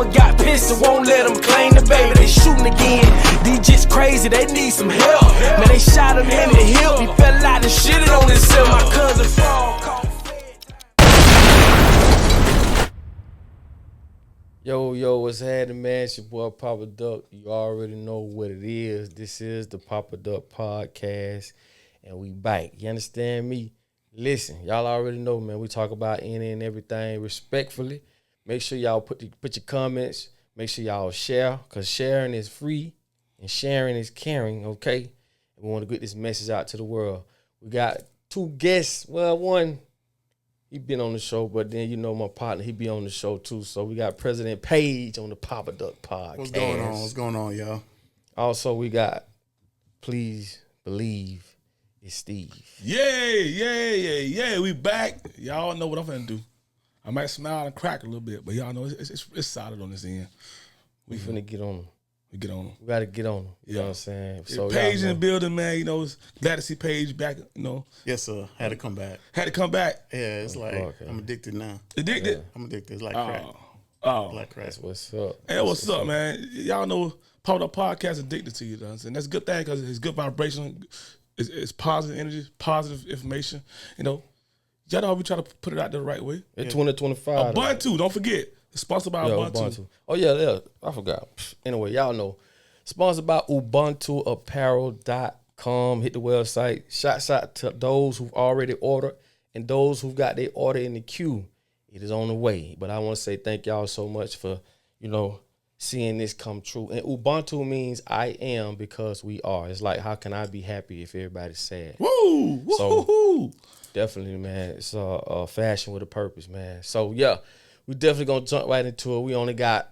mama got pissed and won't let them claim the baby. They shooting again. These just crazy, they need some help. Man, they shot him in the hip. He fell out and shitted on himself. My cousin fall caught. Yo, what's happening, man? It's your boy Papa Duck. You already know what it is. This is the Papa Duck Podcast, and we back. You understand me? Listen, y'all already know, man. We talk about any and everything respectfully. Make sure y'all put your comments. Make sure y'all share, because sharing is free and sharing is caring, okay? And we want to get this message out to the world. We got two guests. Well, one, he been on the show, but then you know my partner, he be on the show too. So we got President Page on the Papa Duck Podcast. What's going on, y'all? Also, we got Please Believe It's Steve. Yeah. We back. Y'all know what I'm finna do. I might smile and crack a little bit, but y'all know it's solid on this end. We finna get on them. We get on them. We gotta get on them. You know what I'm saying? So Paige in the building, man. You know, glad to see Paige back. You know. Yes, sir. Had to come back. Yeah, it's like I'm addicted now. Addicted? Yeah. I'm addicted. It's like crack. Like crack. That's what's up. Hey, what's up, man? Y'all know Papa Duck Podcast addicted to you, though. And that's a good thing because it's good vibration. It's positive energy, positive information. You know, y'all know we try to put it out there the right way. It's 2025. Ubuntu, don't forget. It's sponsored by Ubuntu. Oh, yeah. I forgot. Anyway, y'all know. Sponsored by UbuntuApparel.com. Hit the website. Shouts out to those who've already ordered and those who've got their order in the queue. It is on the way. But I want to say thank y'all so much for, seeing this come true. And Ubuntu means I am because we are. It's like, how can I be happy if everybody's sad? Woo! So, definitely, man. It's a fashion with a purpose, man. So, yeah. We definitely gonna jump right into it. We only got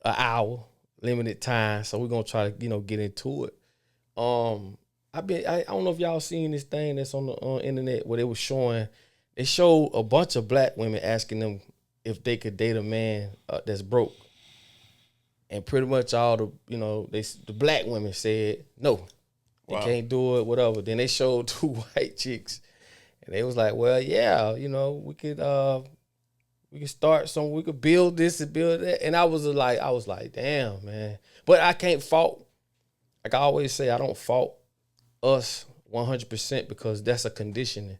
an hour, limited time, so we're gonna try to get into it. I don't know if y'all seen this thing that's on the internet where they showed a bunch of black women asking them if they could date a man that's broke, and pretty much all the the black women said no, they can't do it, whatever. Then they showed two white chicks, and they was like, well, yeah, we could. We can start something. We could build this and build that. And I was like, damn, man. But I can't fault. Like I always say, I don't fault us 100% because that's a conditioning.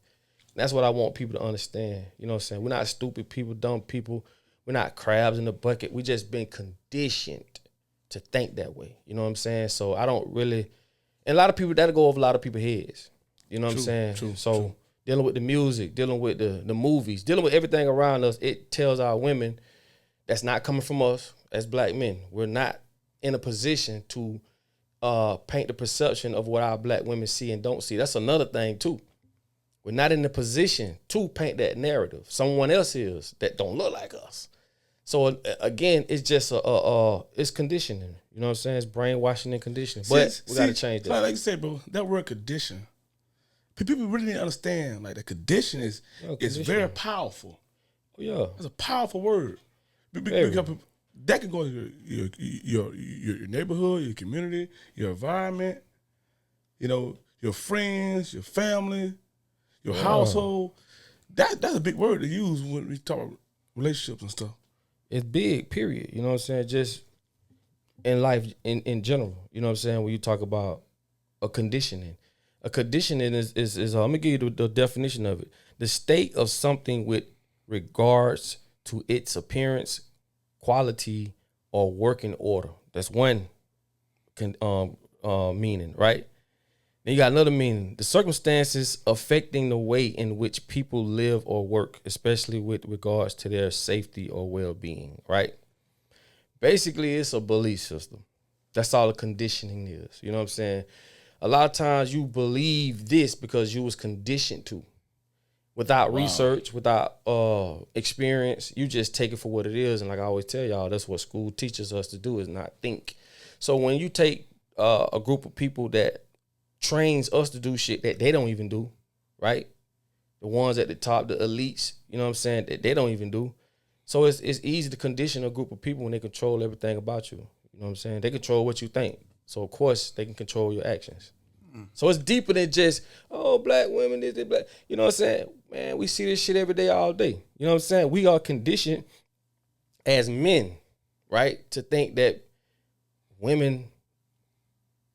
That's what I want people to understand. You know what I'm saying? We're not stupid people, dumb people. We're not crabs in the bucket. We just been conditioned to think that way. You know what I'm saying? So I don't really. And a lot of people, that'll go over a lot of people's heads. You know what I'm saying? True. Dealing with the music, dealing with the movies, dealing with everything around us, it tells our women that's not coming from us as black men. We're not in a position to paint the perception of what our black women see and don't see. That's another thing too. We're not in the position to paint that narrative. Someone else is that don't look like us. So again, it's just it's conditioning. You know what I'm saying? It's brainwashing and conditioning. But we got to change that. Like you said, bro, that word condition. People really didn't understand. Like the condition is very powerful. Oh, yeah, it's a powerful word. Because that can go to your neighborhood, your community, your environment. Your friends, your family, your household. That's a big word to use when we talk about relationships and stuff. It's big. Period. You know what I'm saying? Just in life, in general. You know what I'm saying? When you talk about a conditioning. A conditioning is I'm gonna give you the definition of it: the state of something with regards to its appearance, quality, or working order. That's one meaning, right? Then you got another meaning: the circumstances affecting the way in which people live or work, especially with regards to their safety or well-being, right? Basically, it's a belief system. That's all the conditioning is. You know what I'm saying? A lot of times you believe this because you was conditioned to. Without research, without experience, you just take it for what it is. And like I always tell y'all, that's what school teaches us to do, is not think. So when you take a group of people that trains us to do shit that they don't even do, right? The ones at the top, the elites, you know what I'm saying, that they don't even do. So it's easy to condition a group of people when they control everything about you. You know what I'm saying? They control what you think. So, of course, they can control your actions. So it's deeper than just, black women, this, black. You know what I'm saying? Man, we see this shit every day, all day. You know what I'm saying? We are conditioned as men, right? To think that women,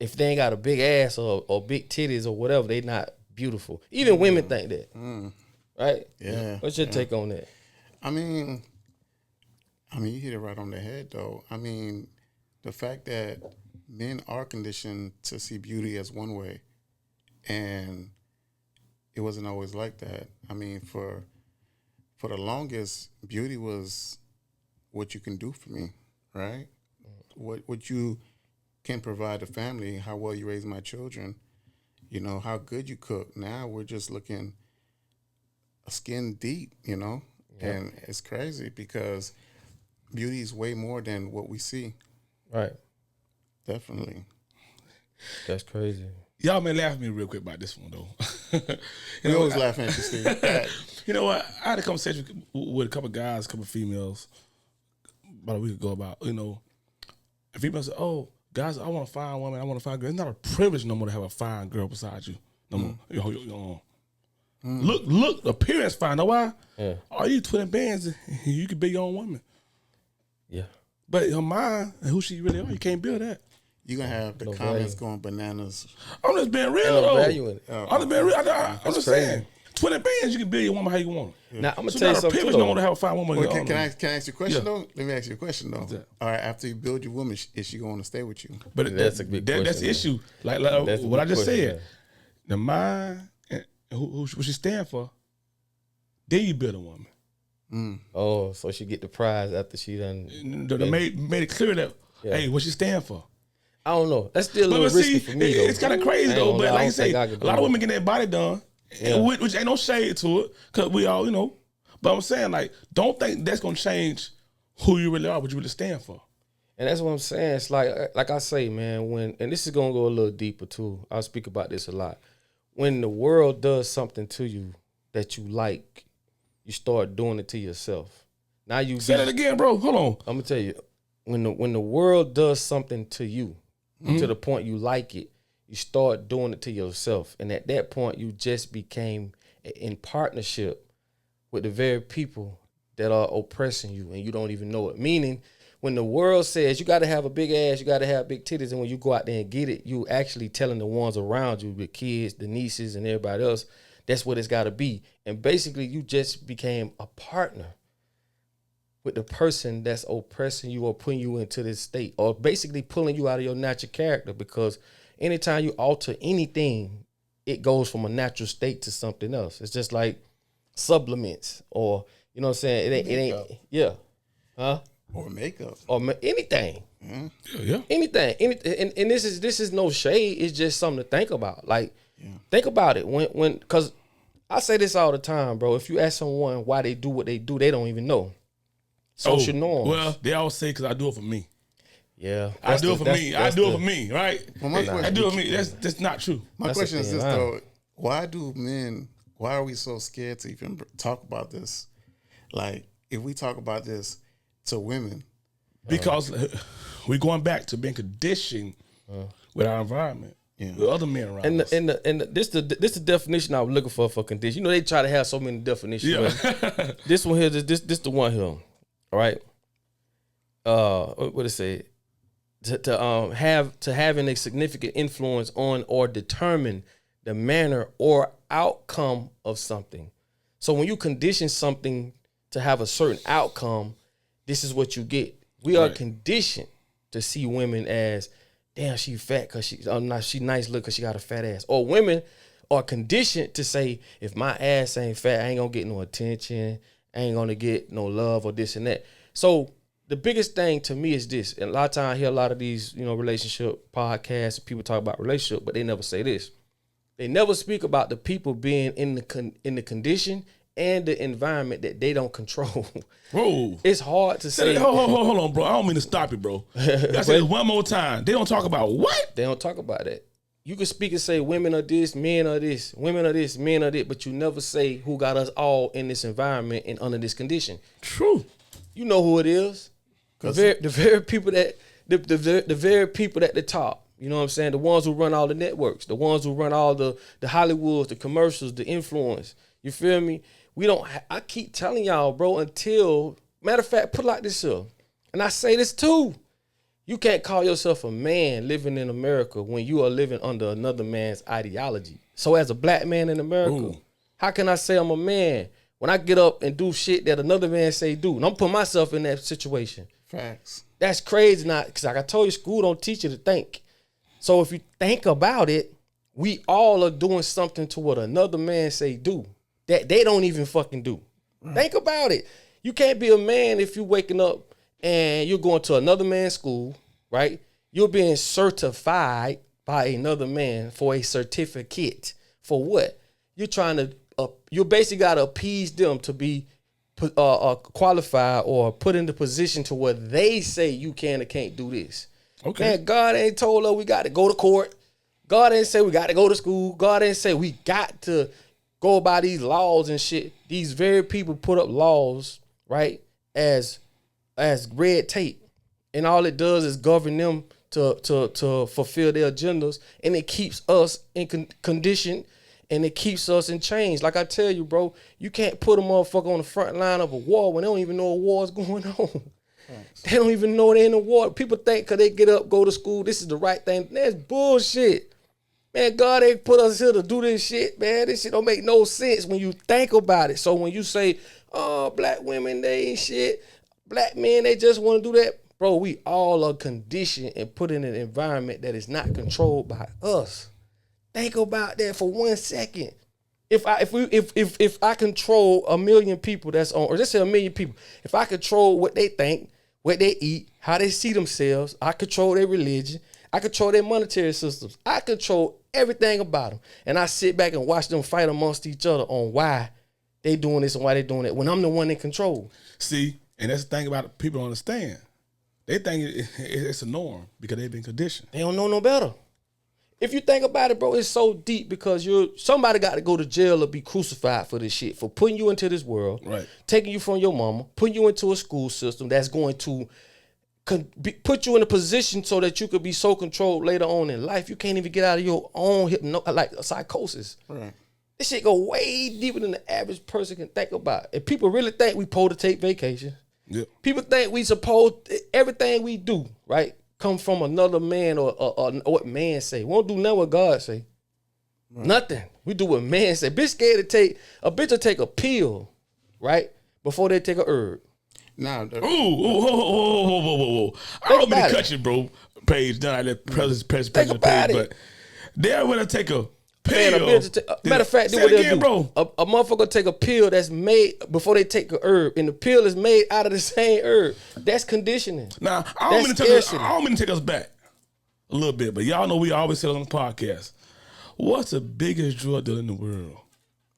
if they ain't got a big ass or big titties or whatever, they not beautiful. Even women think that, right? Yeah. What's your take on that? I mean, you hit it right on the head, though. I mean, the fact that men are conditioned to see beauty as one way, and it wasn't always like that. I mean, for the longest, beauty was what you can do for me, right? What you can provide the family, how well you raise my children, you know, how good you cook. Now we're just looking skin deep, you know, and it's crazy because beauty is way more than what we see. Right. Definitely. That's crazy. Y'all may laugh at me real quick about this one though. We always laughing at you, Steve. You know what? I had a conversation with a couple of guys, a couple of females about a week ago about, you know, and females said, "Oh, guys, I want to find a woman. I want to find a girl. It's not a privilege no more to have a fine girl beside you. No more. Look, appearance fine. Know why? Yeah. All you twin bands, you can be your own woman. Yeah. But her mind and who she really are, you can't build that. You're going to have the comments going bananas. I'm just being real, No though. value in it. I'm just being real. I'm just crazy. saying. Twin bands, you can build your woman how you want her. Now, I'm going to So tell you not a something, privilege too, no more though. to have a fine woman. Well, can I ask you a question, Yeah. though? Let me ask you a question, though. that? All right, after you build your woman, is she going to stay with you? But That's a big that's question, the man. issue. Like That's a what I big just question, said. man. The mind and what she stand for, then you build a woman. Oh, so she get the prize after she done. They made it clear that, hey, what she stand for. I don't know. That's still a little risky for me, though. It's kind of crazy, I ain't though. gonna But lie, like I you don't think say, I a could do lot of it. women get their body done, Yeah. which ain't no shade to it, because we all, you know. But I'm saying, like, don't think that's going to change who you really are, what you really stand for. And that's what I'm saying. It's like I say, man, and this is going to go a little deeper, too. I'll speak about this a lot. When the world does something to you that you like, you start doing it to yourself. Now you Say that again, bro. Hold on. I'm gonna tell you, when the world does something to you, to the point you like it, you start doing it to yourself, and at that point, you just became in partnership with the very people that are oppressing you, and you don't even know it. Meaning, when the world says you got to have a big ass, you got to have big titties, and when you go out there and get it, you actually telling the ones around you, the kids, the nieces, and everybody else, that's what it's got to be. And basically, you just became a partner with the person that's oppressing you or putting you into this state, or basically pulling you out of your natural character, because anytime you alter anything, it goes from a natural state to something else. It's just like supplements, or, you know what I'm saying? It ain't, yeah. Huh? Or makeup. Or anything. Yeah. Anything. And this is no shade. It's just something to think about. Like, think about it. When, because I say this all the time, bro. If you ask someone why they do what they do, they don't even know. Social norms. Well, they always say, because I do it for me. Yeah. I do it for me. I do it for me, right? Well, my question, I do it for me. That's not true. my That's question a is thin this, line. though. Why are we so scared to even talk about this? Like, if we talk about this to women, Because we're going back to being conditioned with our environment, with other men around And us. this the definition I was looking for condition. You know, they try to have so many definitions. but this one here, this the one here. All right. What did it say? Having a significant influence on or determine the manner or outcome of something. So when you condition something to have a certain outcome, this is what you get. We are conditioned to see women as, damn, she fat because she nice look because she got a fat ass. Or women are conditioned to say, if my ass ain't fat, I ain't gonna get no attention, I ain't gonna get no love or this and that. So the biggest thing to me is this, and a lot of times I hear a lot of these, relationship podcasts, people talk about relationship, but they never say this. They never speak about the people being in the condition and the environment that they don't control. Whoa. It's hard to say. Hold on, bro. I don't mean to stop you, bro. I said it one more time. They don't talk about what? They don't talk about that. You can speak and say women are this, men are this, women are this, men are this, but you never say who got us all in this environment and under this condition. True. You know who it is. The very people that the very people at the top. You know what I'm saying? The ones who run all the networks, the ones who run all the Hollywoods, the commercials, the influence. You feel me? We don't. I keep telling y'all, bro. Until, matter of fact, put it like this here. And I say this too. You can't call yourself a man living in America when you are living under another man's ideology. So as a black man in America, how can I say I'm a man when I get up and do shit that another man say do? And I'm putting myself in that situation. Facts. That's crazy. Not because like I told you, school don't teach you to think. So if you think about it, we all are doing something to what another man say do that they don't even fucking do. Think about it. You can't be a man if you're waking up and you're going to another man's school, right? You're being certified by another man for a certificate. For what? You're trying to, you basically got to appease them to be qualified or put in the position to where they say you can or can't do this. Okay. Man, God ain't told us we got to go to court. God ain't say we got to go to school. God ain't say we got to go by these laws and shit. These very people put up laws, right, as red tape. And all it does is govern them to fulfill their agendas. And it keeps us in condition and it keeps us in chains. Like I tell you, bro, you can't put a motherfucker on the front line of a war when they don't even know a war is going on. Thanks. They don't even know they're in a war. People think because they get up, go to school, this is the right thing. That's bullshit. Man, God ain't put us here to do this shit, man. This shit don't make no sense when you think about it. So when you say, oh, black women, they ain't shit. Black men, they just want to do that. Bro, we all are conditioned and put in an environment that is not controlled by us. Think about that for 1 second. If I control 1 million people that's on, or just say 1 million people, if I control what they think, what they eat, how they see themselves, I control their religion, I control their monetary systems, I control everything about them. And I sit back and watch them fight amongst each other on why they doing this and why they doing that when I'm the one in control. See, and that's the thing about it, people don't understand. They think it's a norm because they've been conditioned. They don't know no better. If you think about it, bro, it's so deep because somebody got to go to jail or be crucified for this shit, for putting you into this world, right? Taking you from your mama, putting you into a school system that's going to put you in a position so that you could be so controlled later on in life. You can't even get out of your own psychosis. Right. This shit go way deeper than the average person can think about. If people really think we supposed to take vacation, people think we supposed everything we do, right, come from another man or what man say. We won't do nothing what God say. Right. Nothing. We do what man say. Bitch scared to bitch will take a pill, right, before they take a herb. Nah. Whoa. I don't mean to cut you, bro. Page down that president page, but they're gonna take a pill. Matter of fact, what they'll do, bro. A motherfucker take a pill that's made before they take a herb, and the pill is made out of the same herb. That's conditioning. Now, I don't mean to take us back a little bit, but y'all know we always say on the podcast, what's the biggest drug dealer in the world?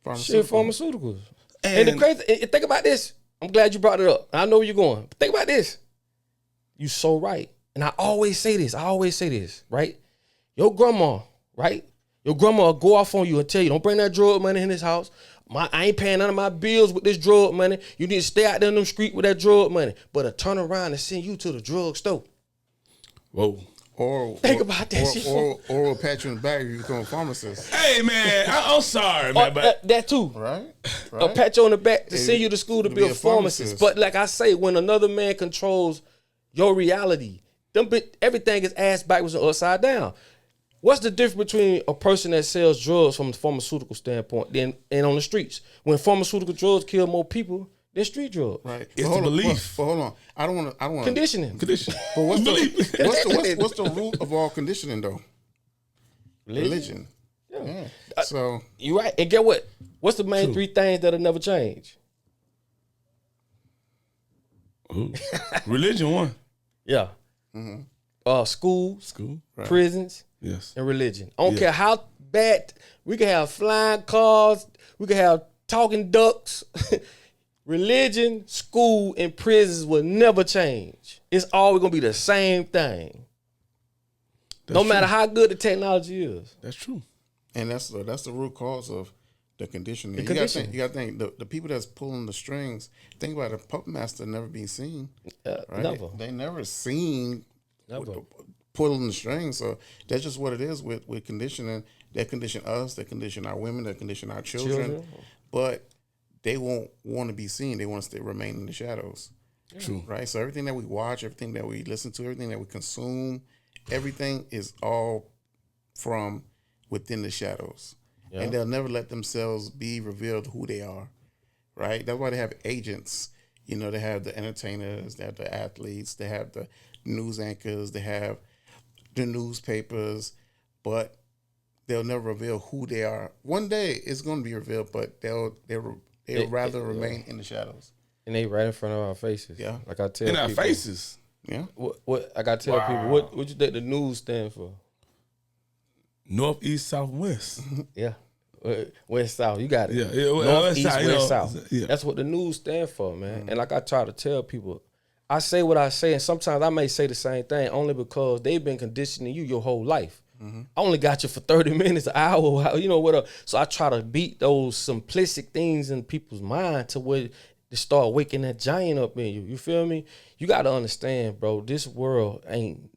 Pharmaceuticals. And the crazy, think about this. I'm glad you brought it up. I know where you're going. But think about this. You so right. And I always say this, right? Your grandma, right? Your grandma will go off on you and tell you, don't bring that drug money in this house. I ain't paying none of my bills with this drug money. You need to stay out there in them streets with that drug money. But to turn around and send you to the drug store. Whoa. Think about that shit. Or pat you in the back if you become a pharmacist. Hey, man, I'm sorry, man. But that too. Right. A pat you on the back to send you to school to be a pharmacist. But like I say, when another man controls your reality, everything is ass backwards and upside down. What's the difference between a person that sells drugs from a pharmaceutical standpoint and on the streets? When pharmaceutical drugs kill more people than street drugs. Right. It's the belief. But hold on. I don't want to. Conditioning. But what's the root of all conditioning though? Religion. Yeah. So you're right. And get what? What's the main three things that'll never change? Religion one. Yeah. Mm-hmm. School, right. Prisons, yes, and religion. I don't care how bad we can have flying cars, we can have talking ducks. Religion, school, and prisons will never change. It's always gonna be the same thing. No matter how good the technology is. That's true. And that's the root cause of the conditioning. You gotta think the people that's pulling the strings. Think about it, a puppet master never been seen. Right? Never. They never seen never pulling the strings. So that's just what it is with conditioning. They condition us. They condition our women. They condition our children. But they won't want to be seen. They want to remain in the shadows. True. Right? So everything that we watch, everything that we listen to, everything that we consume, everything is all from within the shadows. Yeah. And they'll never let themselves be revealed who they are. Right? That's why they have agents. You know, they have the entertainers, they have the athletes, they have the news anchors, they have the newspapers, but they'll never reveal who they are. One day it's going to be revealed, but they'll rather remain in the shadows. And they right in front of our faces. Yeah. Like I tell In people. our faces. Yeah. What I gotta tell people, what you think the news stand for? North, east, south, west. Yeah. West, south, you got it. Yeah, well, North, west, east, side, west, you know, south. yeah. That's what the news stand for, man. And like I try to tell people, I say what I say, and sometimes I may say the same thing only because they've been conditioning you your whole life. I only got you for 30 minutes, an hour, you know what? So I try to beat those simplistic things in people's mind to where they start waking that giant up in you. You feel me? You got to understand, bro. This world ain't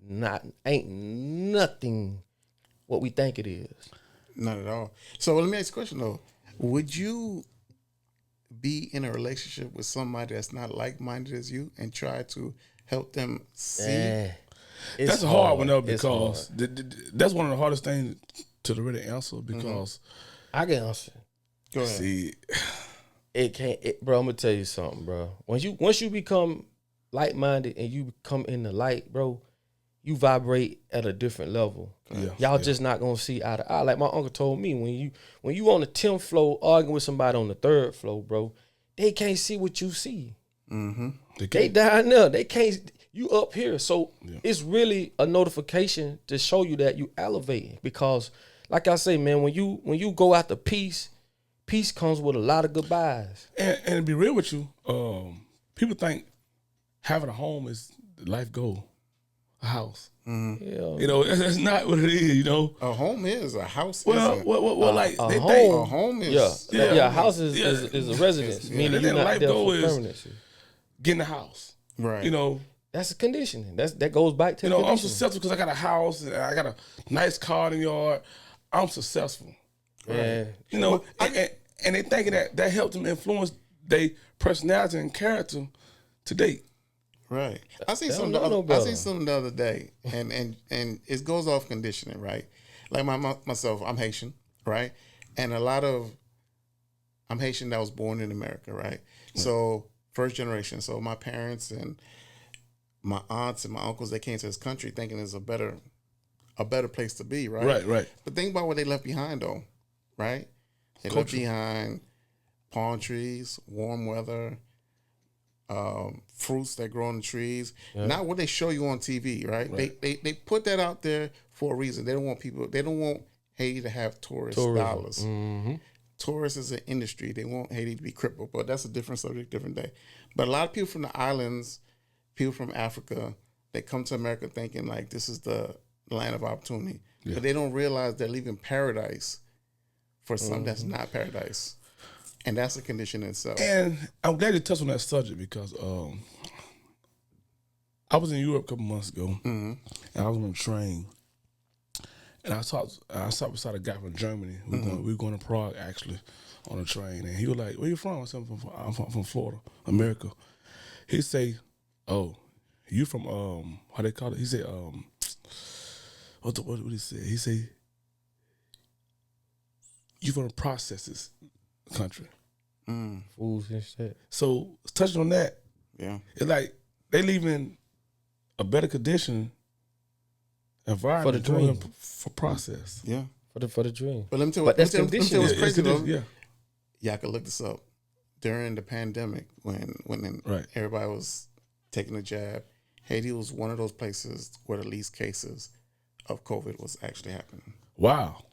nothing what we think it is. Not at all. So let me ask you a question though. Would you be in a relationship with somebody that's not like-minded as you and try to help them see? That's a hard one though, because that's one of the hardest things to really answer, because I can answer. Go ahead. see, It can't, bro. I'm gonna tell you something, bro. Once you become like-minded and you come in the light, bro, you vibrate at a different level. Y'all just not gonna see eye to eye. Like my uncle told me, when you on the 10th floor arguing with somebody on the 3rd floor, bro, they can't see what you see. They down there. They can't. You up here. So it's really a notification to show you that you elevating. Because, like I say, man, when you go after peace comes with a lot of goodbyes. and to be real with you, people think having a home is the life goal, a house. Yeah. You know, that's not what it is. You know, A home is a house. well, isn't. like a they home. think. A home is A house is a residence, meaning And you're then not life there goal for is permanency. getting a house. right. You know, That's a conditioning. That goes back to you the know, I'm conditioning. successful because I got a house and I got a nice car in the yard. I'm successful. Yeah. You know, and they thinking that helped them influence their personality and character to date. Right. I seen They something. don't know no I seen better. something the other day, and it goes off conditioning, right? Like myself, I'm Haitian, right? And I'm Haitian that was born in America, right? So first generation. So my parents and my aunts and my uncles, they came to this country thinking it's a better place to be, right? Right. But think about what they left behind, though, right? They left behind palm trees, warm weather, fruits that grow on the trees. Not what they show you on TV, right? They put that out there for a reason. They don't want Haiti to have tourist dollars. Tourists is an industry. They want Haiti to be crippled, but that's a different subject, different day. But a lot of people from the islands, people from Africa, they come to America thinking like this is the land of opportunity. But they don't realize they're leaving paradise for something that's not paradise. And that's a condition in itself. And I'm glad you touched on that subject because I was in Europe a couple months ago, and I was on a train, and I sat beside a guy from Germany. We were going to Prague actually on a train, and he was like, "Where you from?" I said, "I'm from Florida, America." He say, "Oh, you from how they call it?" He said, what did he say? He say, "You from the processes country." Fools and shit. So touching on that, Yeah. it's like they leaving a better condition environment For the dream. for process. Yeah. For the dream. But let me tell you But that's let me tell you what's crazy though. Yeah. Y'all can look this up. During the pandemic, when Right. everybody was taking a jab, Haiti was one of those places where the least cases of COVID was actually happening. Wow.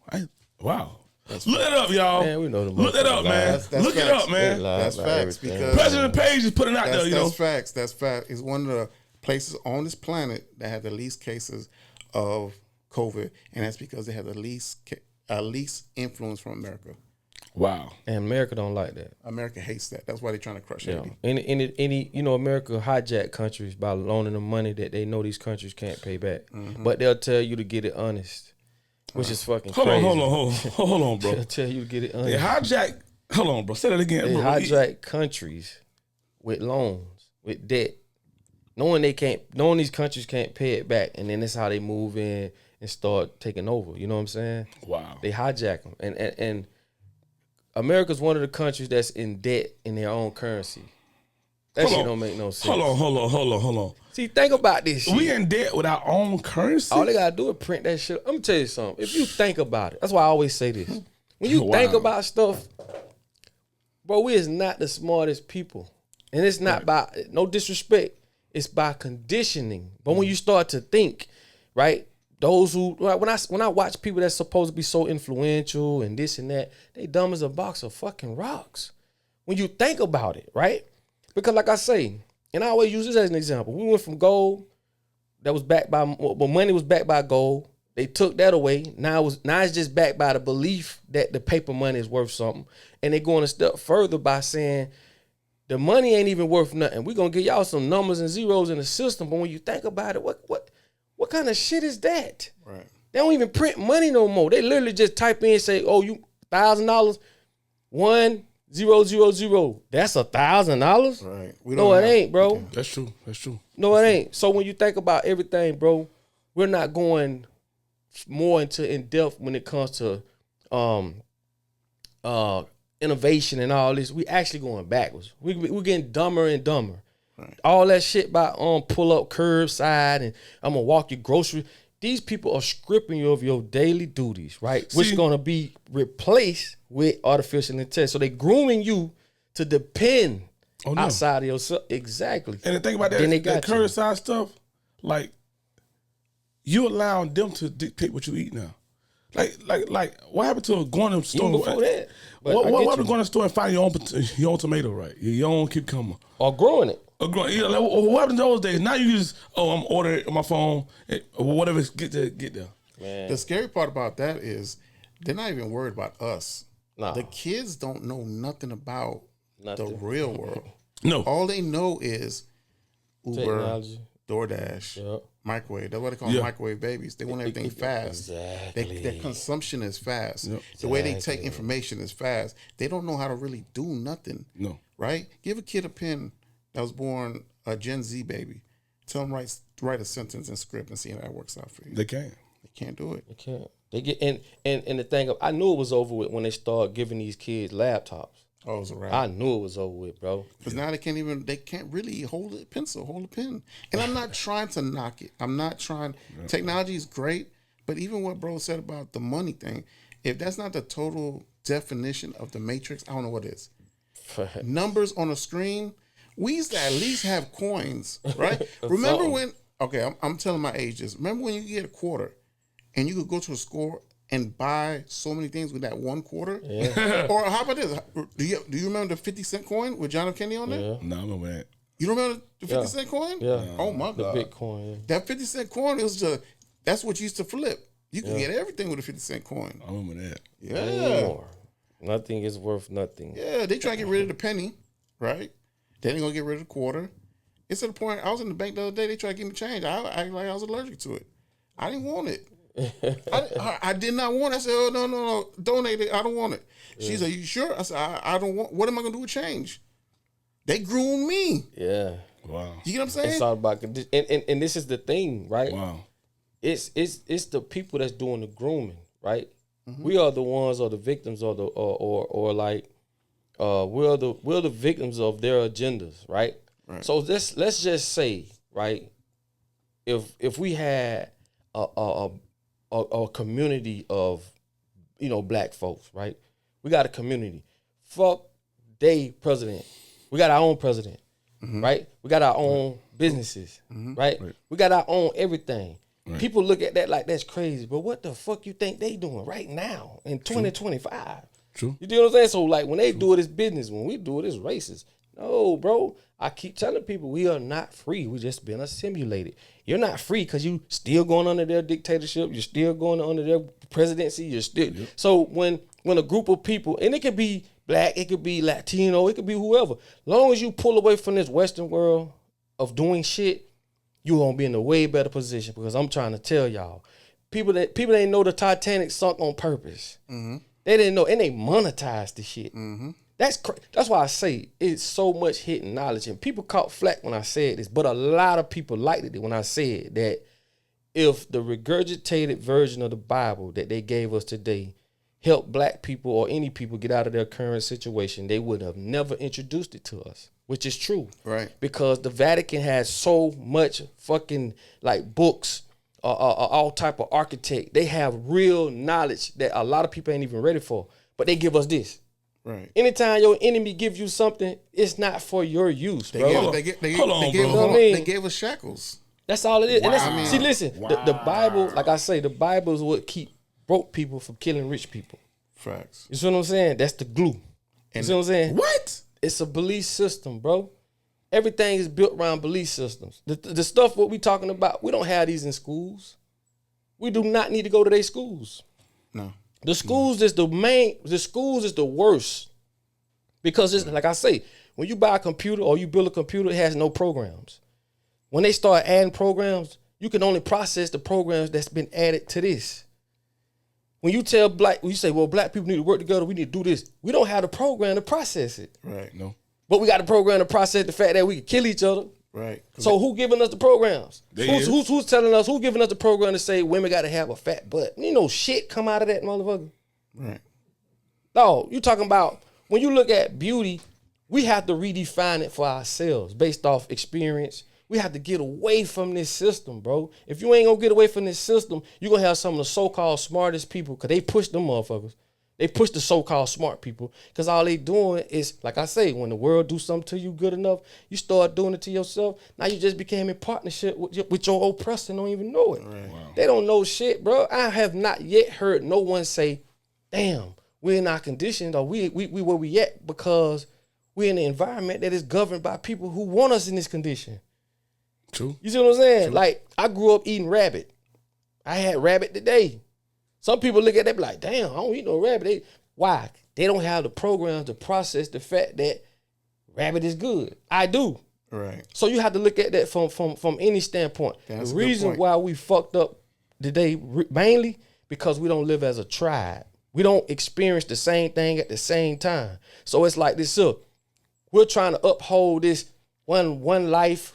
Wow. Look it up, y'all. Man, we know the Look it up, man. That's Look it facts. up, man. That's facts because President Page is putting it out there, you know. that's facts. That's fact. It's one of the places on this planet that had the least cases of COVID, and that's because they had the least influence from America. Wow. And America don't like that. America hates that. That's why they're trying to crush Yeah. Haiti. Any America hijack countries by loaning them money that they know these countries can't pay back. But they'll tell you to get it honest, which is fucking Hold crazy. on, bro. They'll tell you to get it honest. They hijack. Hold on, bro. Say that again, They bro. hijack countries with loans, with debt, knowing these countries can't pay it back, and then that's how they move in and start taking over. You know what I'm saying? Wow. They hijack them, and America's one of the countries that's in debt in their own currency. That shit don't make no sense. Hold on. See, think about this shit. We in debt with our own currency? All they gotta do is print that shit. I'm gonna tell you something. If you think about it, that's why I always say this. When you think about stuff, bro, we is not the smartest people. And it's not by, no disrespect, it's by conditioning. But when you start to think, right, those who, when I watch people that's supposed to be so influential and this and that, they dumb as a box of fucking rocks. When you think about it, right? Because like I say, and I always use this as an example. We went from gold that was backed by, well, money was backed by gold. They took that away. Now it's just backed by the belief that the paper money is worth something. And they're going a step further by saying the money ain't even worth nothing. We're gonna give y'all some numbers and zeros in the system. But when you think about it, what kind of shit is that? Right. They don't even print money no more. They literally just type in and say, oh, you $1,000, 1000. That's $1,000. Right. No, it ain't, bro. That's true. No, it ain't. So when you think about everything, bro, we're not going more into in depth when it comes to innovation and all this. We actually going backwards. We're getting dumber and dumber. Right. All that shit about pull up curbside and I'm gonna walk your grocery. These people are stripping you of your daily duties, right? Which is gonna be replaced with artificial intelligence. So they grooming you to depend outside of yourself. Exactly. And the thing about that curbside stuff, like you allowing them to dictate what you eat now. Like what happened to going to the store? Even before that. What happened to going to the store and finding your own tomato, right? Your own cucumber. Or growing it. Yeah, like, what happened to those days? Now you just, I'm ordering it on my phone, or whatever, get there. Man. The scary part about that is they're not even worried about us. Nah. The kids don't know nothing about the real world. No. All they know is Uber, technology, DoorDash, microwave. That's what they call microwave babies. They want everything fast. Exactly. Their consumption is fast. Yep. The way they take information is fast. They don't know how to really do nothing. No. Right? Give a kid a pen that was born a Gen Z baby. Tell them write a sentence and script and see how that works out for you. They can't. They can't do it. They can't. They get and the thing I knew it was over with when they started giving these kids laptops. Oh, it was a wrap. I knew it was over with, bro. Because now they can't really hold a pencil, hold a pen. And I'm not trying to knock it. I'm not trying. Technology is great, but even what bro said about the money thing, if that's not the total definition of the matrix, I don't know what is. Numbers on a screen. We used to at least have coins, right? Remember when? Okay, I'm telling my age. This. Remember when you get a quarter, and you could go to a store and buy so many things with that one quarter? Yeah. Or how about this? Do you remember the 50-cent coin with John F. Kennedy on there? Yeah. No, I remember that. You remember the 50-cent coin? Yeah. Oh my God. The Bitcoin. Yeah. That 50-cent coin that's what you used to flip. You could get everything with a 50-cent coin. I remember that. Yeah. Anymore. Nothing is worth nothing. Yeah, they try to get rid of the penny, right? Then they're gonna get rid of the quarter. It's to the point I was in the bank the other day, they tried to give me change. I acted like I was allergic to it. I didn't want it. I did not want it. I said, oh no, donate it. I don't want it. She said, you sure? I said, I don't want. What am I gonna do with change? They groomed me. Yeah. Wow. You get what I'm saying? It's all about condition. And this is the thing, right? Wow. It's the people that's doing the grooming, right? Mm-hmm. We are the ones or the victims or we're the victims of their agendas, right? So let's just say, right, if we had a community of black folks, right? We got a community. Fuck they president. We got our own president, right? We got our own businesses, right? We got our own everything. Right. People look at that like that's crazy, but what the fuck you think they doing right now in 2025? True. You know what I'm saying? So like when they do it, it's business. When we do it, it's racist. No, bro. I keep telling people we are not free. We just been assimilated. You're not free because you still going under their dictatorship. You're still going under their presidency. You're still. Yep. So when a group of people, and it could be black, it could be Latino, it could be whoever. Long as you pull away from this Western world of doing shit, you're gonna be in a way better position. Because I'm trying to tell y'all, people didn't know the Titanic sunk on purpose. Mm-hmm. They didn't know, and they monetized the shit. Mm-hmm. That's why I say it's so much hidden knowledge, and people caught flack when I said this, but a lot of people liked it when I said that if the regurgitated version of the Bible that they gave us today helped black people or any people get out of their current situation, they would have never introduced it to us, which is true. Right. Because the Vatican has so much fucking like books, all type of architect. They have real knowledge that a lot of people ain't even ready for, but they give us this. Right. Anytime your enemy gives you something, it's not for your use, bro. They gave us shackles. That's all it is. Wow. And that's, see, listen, the Bible, like I say, the Bible is what keep broke people from killing rich people. Facts. You see what I'm saying? That's the glue. You see what I'm saying? What? It's a belief system, bro. Everything is built around belief systems. The stuff what we talking about, we don't have these in schools. We do not need to go to their schools. No. The schools is the schools is the worst. Because it's like I say, when you buy a computer or you build a computer, it has no programs. When they start adding programs, you can only process the programs that's been added to this. When you say, well, black people need to work together, we need to do this. We don't have the program to process it. Right. No. But we got the program to process the fact that we can kill each other. Right. So who giving us the programs? Who's Who's telling us? Who giving us the program to say women got to have a fat butt? You know, shit come out of that motherfucker. Right. No, you talking about when you look at beauty, we have to redefine it for ourselves based off experience. We have to get away from this system, bro. If you ain't gonna get away from this system, you're gonna have some of the so-called smartest people, because they push them motherfuckers. They push the so-called smart people, because all they doing is, like I say, when the world do something to you good enough, you start doing it to yourself. Now you just became in partnership with your oppressor and don't even know it. Right. Wow. They don't know shit, bro. I have not yet heard no one say, damn, we're in our condition, or we where we at, because we're in an environment that is governed by people who want us in this condition. True. You see what I'm saying? True. Like, I grew up eating rabbit. I had rabbit today. Some people look at that and be like, damn, I don't eat no rabbit. Why? They don't have the program to process the fact that rabbit is good. I do. Right. So you have to look at that from any standpoint. That's the a good reason point. why we fucked up today, mainly because we don't live as a tribe. We don't experience the same thing at the same time. So it's like this, we're trying to uphold this one life,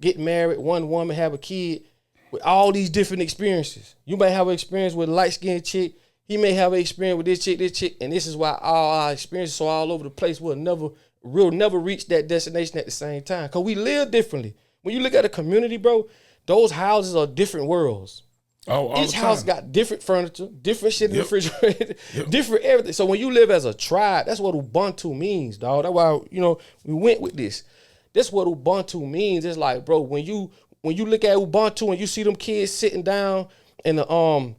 get married, one woman, have a kid, with all these different experiences. You may have an experience with a light-skinned chick. He may have an experience with this chick, and this is why all our experiences are all over the place. We'll never reach that destination at the same time, because we live differently. When you look at a community, bro, those houses are different worlds. Oh, Each house got different furniture, different shit in the Yep. refrigerator, Yep. different everything. So when you live as a tribe, that's what Ubuntu means, dog. That's why, we went with this. That's what Ubuntu means. It's like, bro, when you look at Ubuntu and you see them kids sitting down, and the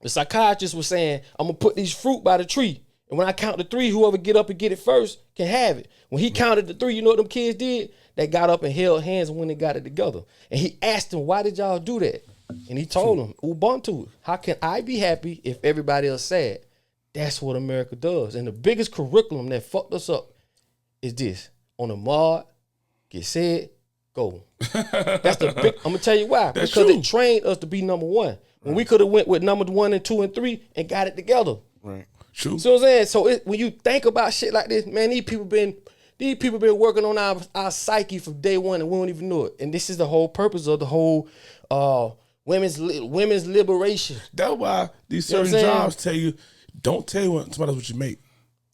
psychiatrist was saying, I'm gonna put these fruit by the tree, and when I count to 3, whoever get up and get it first can have it. When he counted to 3, you know what them kids did? They got up and held hands when they got it together. And he asked them, why did y'all do that? And he told them, Ubuntu, how can I be happy if everybody else sad? That's what America does. And the biggest curriculum that fucked us up is this: on the mod, get said, go. That's the big. I'm gonna tell you why. That's because true. it trained us to be number one. When we could have went with number 1 and 2 and 3 and got it together. Right. True. See what I'm saying? So when you think about shit like this, man, these people been working on our psyche from day one, and we don't even know it. And this is the whole purpose of the whole women's liberation. That's why these You know what certain I'm saying? jobs tell you, don't tell somebody else what you make.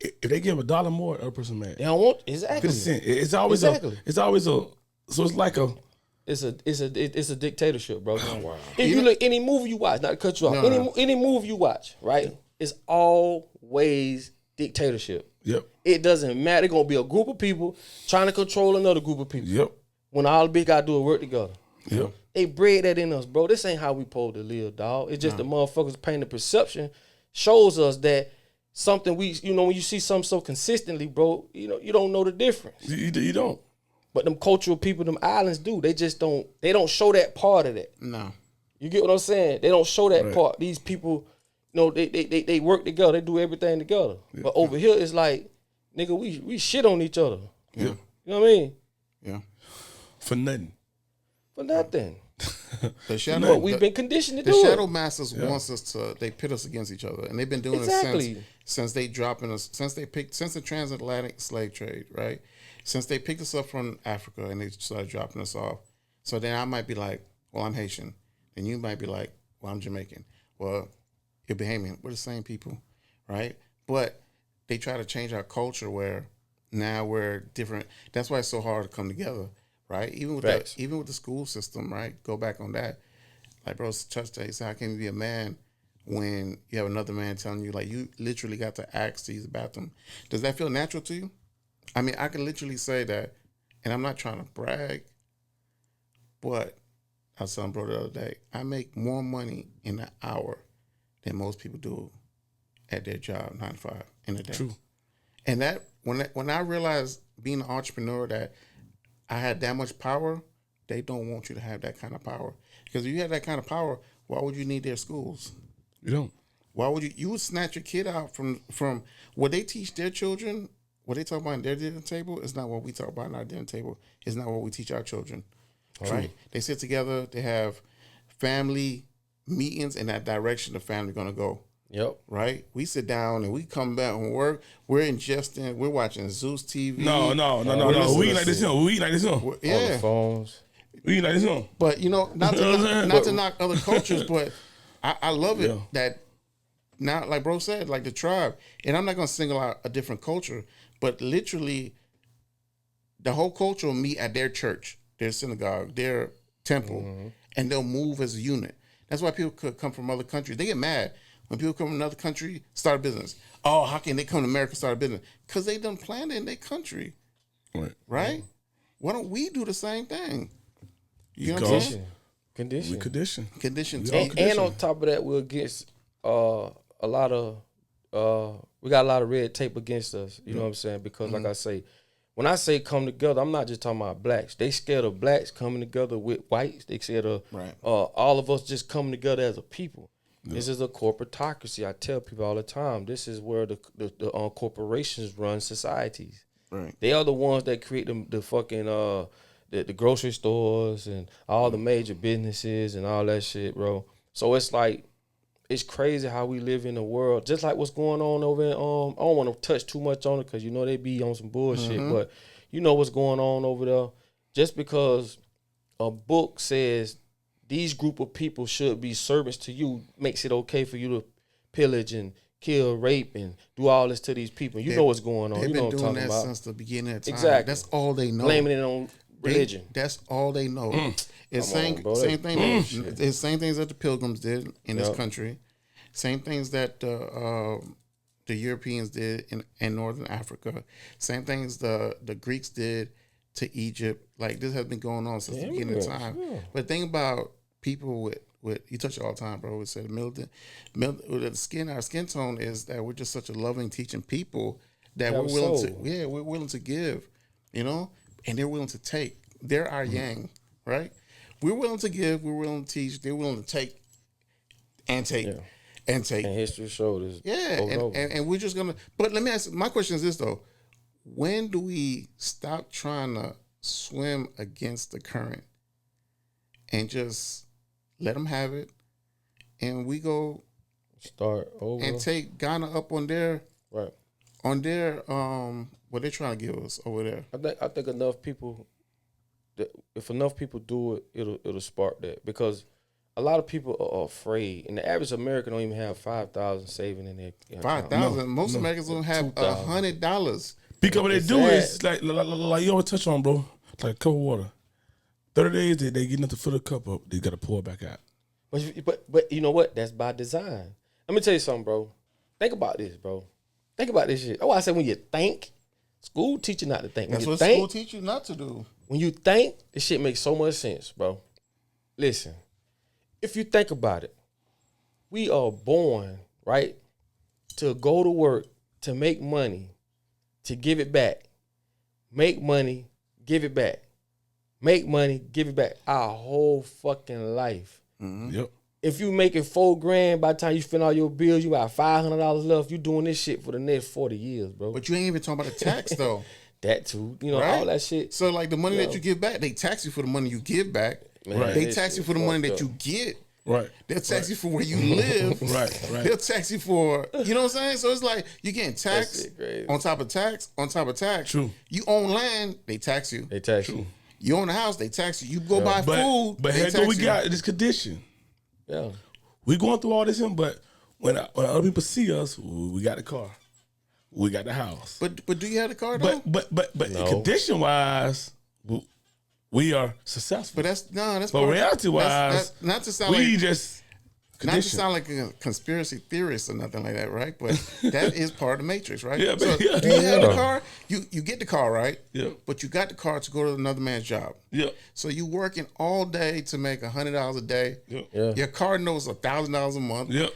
If they give $1 more, the other person mad. They don't want exactly. 50 cents. It's always Exactly. So it's like a. It's a dictatorship, bro. Wow. If you look any movie you watch, not to cut you off, any movie you watch, right? It's always dictatorship. Yep. It doesn't matter. It's gonna be a group of people trying to control another group of people. Yep. When all the bitch gotta do is work together. Yep. They bred that in us, bro. This ain't how we supposed to live, dog. It's just the motherfuckers paint the perception shows us that something when you see something so consistently, bro, you don't know the difference. You don't. But them cultural people, them islands do. They just don't. They don't show that part of that. No. You get what I'm saying? They don't show that Right. part. These people, they work together. They do everything together. Yeah. But over here, it's like, nigga, we shit on each other. Yeah. You know what I mean? Yeah. For nothing. For nothing. The shadow, But we've been conditioned to the do shadow it. masters wants us to. They pit us against each other, and they've been doing Exactly. it since they dropping us. Since the transatlantic slave trade, right? Since they picked us up from Africa and they started dropping us off. So then I might be like, well, I'm Haitian. Then you might be like, well, I'm Jamaican. Well, you're Bahamian. We're the same people, right? But they try to change our culture where now we're different. That's why it's so hard to come together, right? Even with the school system, right? Go back on that. Like, bro, Church Day, so how can you be a man when you have another man telling you, like, you literally got to ask to use the bathroom? Does that feel natural to you? I mean, I can literally say that, and I'm not trying to brag, but I was telling bro the other day, I make more money in an hour than most people do at their job, 9 to 5 in a day. True. And that when I realized being an entrepreneur that I had that much power, they don't want you to have that kind of power. Because if you had that kind of power, why would you need their schools? You don't. Why would you would snatch your kid out from what they teach their children, what they talk about in their dinner table is not what we talk about in our dinner table. It's not what we teach our children. Right? They sit together, they have family meetings in that direction the family gonna go. Yep. Right? We sit down and we come back from work, we're ingesting, we're watching Zeus TV. No. We eat like this, We eat like this, Yeah. On the phones. We eat like this, But not to knock other cultures, but I love it that now, like bro said, like the tribe, and I'm not gonna single out a different culture, but literally the whole culture will meet at their church, their synagogue, their temple, and they'll move as a unit. That's why people could come from other countries. They get mad when people come from another country, start a business. Oh, how can they come to America, start a business? Because they done planned it in their country. Right? Why don't we do the same thing? You know what I'm saying? Condition. Condition. And on top of that, we're against a lot of we got a lot of red tape against us. You know what I'm saying? Because like I say, when I say come together, I'm not just talking about blacks. They scared of blacks coming together with whites. They scared of all of us just coming together as a people. Yeah. This is a corporatocracy. I tell people all the time, this is where the corporations run societies. Right. They are the ones that create the fucking the grocery stores and all the major businesses and all that shit, bro. So it's like, it's crazy how we live in the world, just like what's going on over in, I don't want to touch too much on it because, they be on some bullshit, but you know what's going on over there. Just because a book says these group of people should be servants to you makes it okay for you to pillage and kill, rape, and do all this to these people. You know what's going on. They've you know been what I'm doing talking that about. since the beginning of time. Exactly. That's all they know. Blaming it on religion. That's all they know. It's same thing. It's same things that the Pilgrims did in this country. Same things that the Europeans did in Northern Africa. Same things the Greeks did to Egypt. Like, this has been going on since the beginning of time. Yeah. But think about people with you touch it all the time, bro. We said the skin. Our skin tone is that we're just such a loving, teaching people that we're willing to give, and they're willing to take. They're our yang, right? We're willing to give. We're willing to teach. They're willing to take and take. Yeah. And history showed us. Yeah, and we're just gonna. But let me ask. My question is this though: when do we stop trying to swim against the current and just let them have it, and we go start over and take Ghana up on their what they're trying to give us over there? I think enough people. If enough people do it, it'll spark that, because a lot of people are afraid, and the average American don't even have $5,000 saving in their account. $5,000. Most Americans don't have $100. Because what they do is like you always touch on, bro. Like a cup of water. 30 days they get nothing to fill the cup up. They got to pour it back out. But you know what? That's by design. Let me tell you something, bro. Think about this, bro. Think about this shit. Oh, I said when you think, school teach you not to think. That's what school teach you not to do. When you think, this shit makes so much sense, bro. Listen, if you think about it, we are born, right, to go to work, to make money, to give it back. Make money, give it back. Make money, give it back. Our whole fucking life. Mm-hmm. Yep. If you making $4,000, by the time you spend all your bills, you got $500 left. You doing this shit for the next 40 years, bro. But you ain't even talking about the tax though. That too, all that shit. So like the money that you give back, they tax you for the money you give back. Man, Right. They this tax you shit for the money fucked that up. you get. Right. They'll tax you for where you live. Right. They'll tax you for, you know what I'm saying? So it's like you getting taxed shit crazy. on top of tax on top of tax. True. You own land, they tax you. They tax you. You own a house, they tax you. You go buy But food, but they here tax go we you. got this condition. Yeah. We going through all this, but when other people see us, we got the car, we got the house. But do you have the car though? But No. condition wise, we are successful. But that's But part- reality wise, that's not to sound we like just not to condition. sound like a conspiracy theorist or nothing like that, right? But that is part of the matrix, right? Yeah, So but yeah. do you have the Yeah. car? You get the car, right? Yeah. But you got the car to go to another man's job. Yeah. So you working all day to make $100 a day. Yeah. Yeah. Your car knows $1,000 a month. Yeah.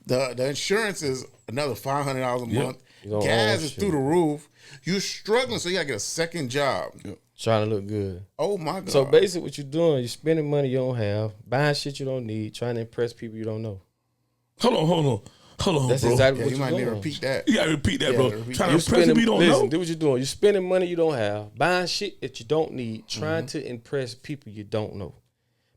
The insurance is another $500 a month. You gonna Gas own is shit. through the roof. You're struggling, so you gotta get a second job. Trying to look good. Oh my god! So basically, what you're doing, you're spending money you don't have, buying shit you don't need, trying to impress people you don't know. Hold on, That's bro. exactly yeah, what you you're might need to doing. repeat that. You gotta repeat that, Yeah, bro. repeat Trying that. to impress people you don't listen, know. do what you're doing. You're spending money you don't have, buying shit that you don't need, trying to impress people you don't know.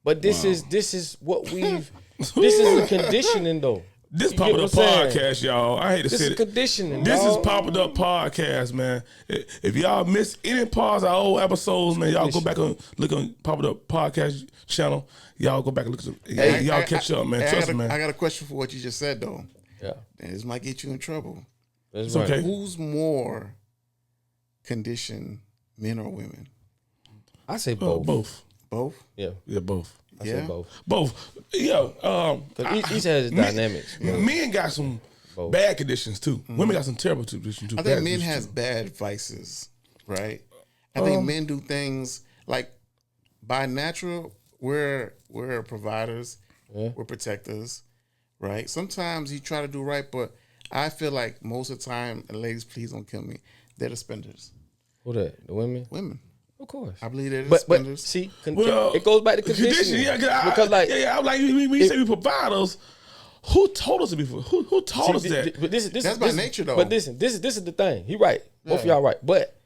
But this is what we've. This is the conditioning, though. This You popping get up what I'm saying? podcast, y'all. I hate to This say is it. conditioning. This is dog. popping up podcast, man. If y'all miss any parts of our old episodes, man, y'all go back and look on popping up podcast channel. Y'all go back and look at y'all catch up, man. Trust me, man. I got a question for what you just said though. Yeah, And this might get you in trouble. that's It's right. okay. Who's more conditioned, men or women? I say both. Both. Both. Yeah, Yeah, both. I Yeah. say both. Both. Yeah. 'Cause each has its dynamics. Men got some Both. bad conditions too. Women got some terrible conditions too. I Bad think men conditions, has too. bad vices, right? I think men do things like by natural, we're providers, we're protectors, right? Sometimes you try to do right, but I feel like most of the time, and ladies, please don't kill me, they're the spenders. Who that? The women? Women. Of course. I believe they're the But spenders. see, Well, it goes back to conditioning. Yeah, because like I'm like we say we providers. Who told us to be? Who taught us that? But this That's by nature, though. But listen, this is the thing. He right. Both of y'all right. But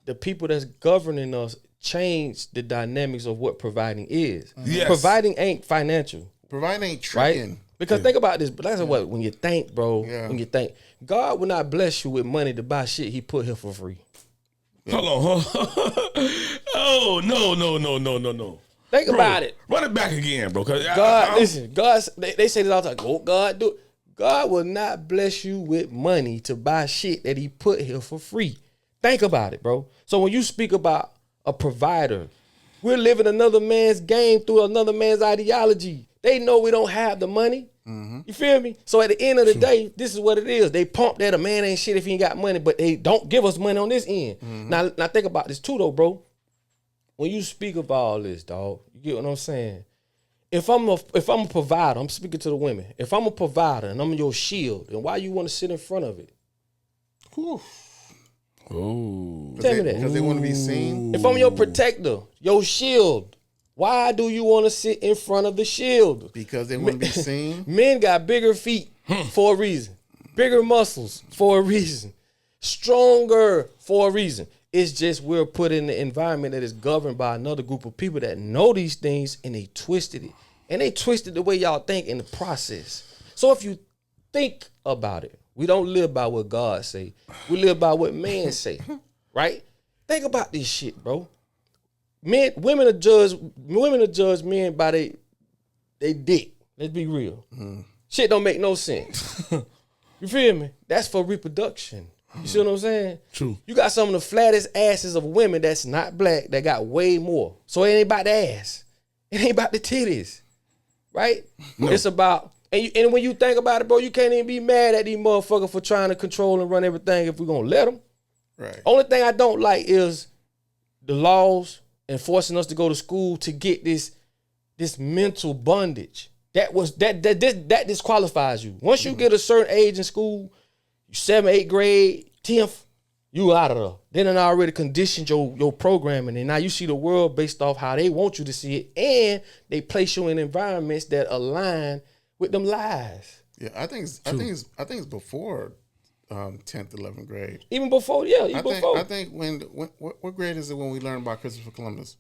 the people that's governing us change the dynamics of what providing is. Yes. Providing ain't financial, Providing ain't right? tricking. Because think about this. But that's what when you think, bro. Yeah. When you think, God will not bless you with money to buy shit He put here for free. Hold on. Oh no. Think about it. Run it back again, bro. God, listen, God, they say this all the time. Oh, God, do it. God will not bless you with money to buy shit that He put here for free. Think about it, bro. So when you speak about a provider, we're living another man's game through another man's ideology. They know we don't have the money. You feel me? So at the end of the day, this is what it is. They pump that a man ain't shit if he ain't got money, but they don't give us money on this end. Now think about this too, though, bro. When you speak of all this, dog, you get what I'm saying? If I'm a provider, I'm speaking to the women. If I'm a provider and I'm your shield, then why you want to sit in front of it? Whew. Oh. Tell me that. Because they want to be seen. If I'm your protector, your shield, why do you want to sit in front of the shield? Because they want to be seen. Men got bigger feet for a reason, bigger muscles for a reason, stronger for a reason. It's just we're put in the environment that is governed by another group of people that know these things and they twisted it. And they twisted the way y'all think in the process. So if you think about it, we don't live by what God say. We live by what man say, right? Think about this shit, bro. Women are judge men by they dick. Let's be real. Shit don't make no sense. You feel me? That's for reproduction. You see what I'm saying? True. You got some of the flattest asses of women that's not black that got way more. So it ain't about the ass. It ain't about the titties. Right? No. It's about, and when you think about it, bro, you can't even be mad at these motherfuckers for trying to control and run everything if we're going to let them. Right. Only thing I don't like is the laws and forcing us to go to school to get this mental bondage. That disqualifies you. Once you get a certain age in school, 7th, 8th grade, 10th, you out of there. Then already conditioned your programming, and now you see the world based off how they want you to see it, and they place you in environments that align with them lies. Yeah, I think it's before 10th, 11th grade. Even before, yeah, I think when what grade is it when we learn about Christopher Columbus?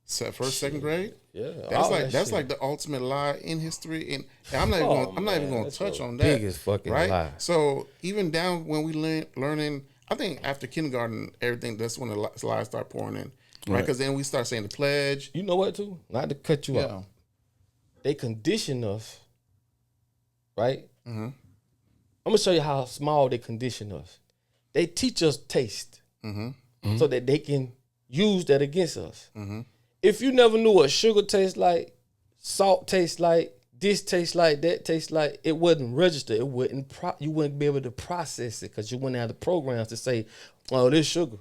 first, second grade. Yeah, That's like the ultimate lie in history, and I'm not even going to touch on that. Biggest fucking right? lie. So even down when we learning, I think after kindergarten, everything that's when the lies start pouring in, right? Because then we start saying the pledge. You know what, too? Not to cut you off. They condition us, right? Mm-hmm. I'm gonna show you how small they condition us. They teach us taste, so that they can use that against us. Mm-hmm. If you never knew what sugar tastes like, salt tastes like, this tastes like, that tastes like, it wouldn't register. It wouldn't. You wouldn't be able to process it because you wouldn't have the programs to say, "Oh, this sugar,"